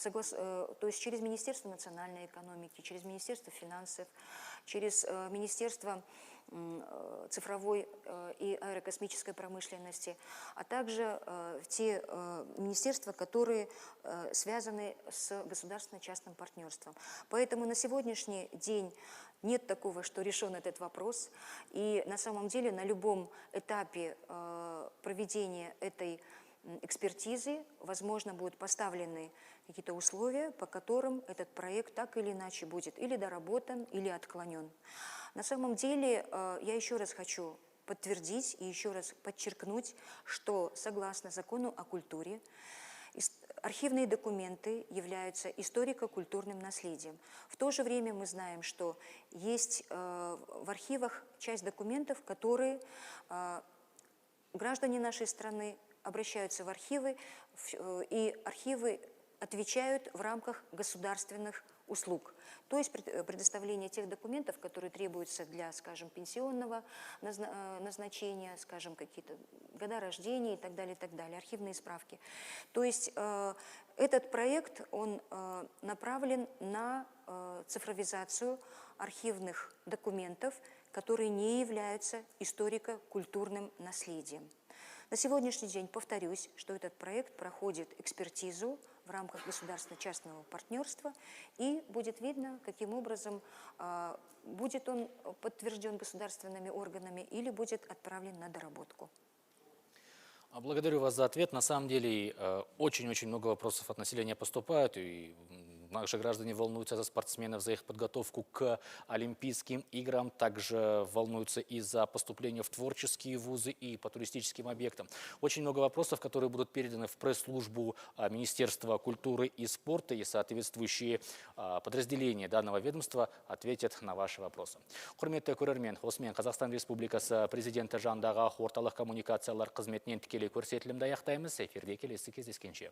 то есть через Министерство национальной экономики, через Министерство финансов, через Министерство цифровой и аэрокосмической промышленности, а также те министерства, которые связаны с государственно-частным партнерством. Поэтому на сегодняшний день нет такого, что решен этот вопрос, и на самом деле на любом этапе проведения этой экспертизы, возможно, будут поставлены какие-то условия, по которым этот проект так или иначе будет или доработан, или отклонен. На самом деле, я еще раз хочу подтвердить и еще раз подчеркнуть, что согласно закону о культуре, архивные документы являются историко-культурным наследием. В то же время мы знаем, что есть в архивах часть документов, которые граждане нашей страны обращаются в архивы, и архивы отвечают в рамках государственных услуг. То есть предоставление тех документов, которые требуются для, скажем, пенсионного назначения, скажем, какие-то года рождения и так далее, архивные справки. То есть этот проект, он направлен на цифровизацию архивных документов, которые не являются историко-культурным наследием. На сегодняшний день, повторюсь, что этот проект проходит экспертизу в рамках государственно-частного партнерства, и будет видно, каким образом будет он подтвержден государственными органами или будет отправлен на доработку. Благодарю вас за ответ. На самом деле, очень-очень много вопросов от населения поступают, и наши граждане волнуются за спортсменов, за их подготовку к Олимпийским играм, также волнуются и за поступление в творческие вузы и по туристическим объектам. Очень много вопросов, которые будут переданы в пресс-службу Министерства культуры и спорта, и соответствующие подразделения данного ведомства ответят на ваши вопросы. Құрметті көрермен, осымен Қазақстан Республикасы президенті жанындағы орталық коммуникациялар қызметінен тікелей көрсетілімді аяқтаймыз. Эфирде келесі кездескенше.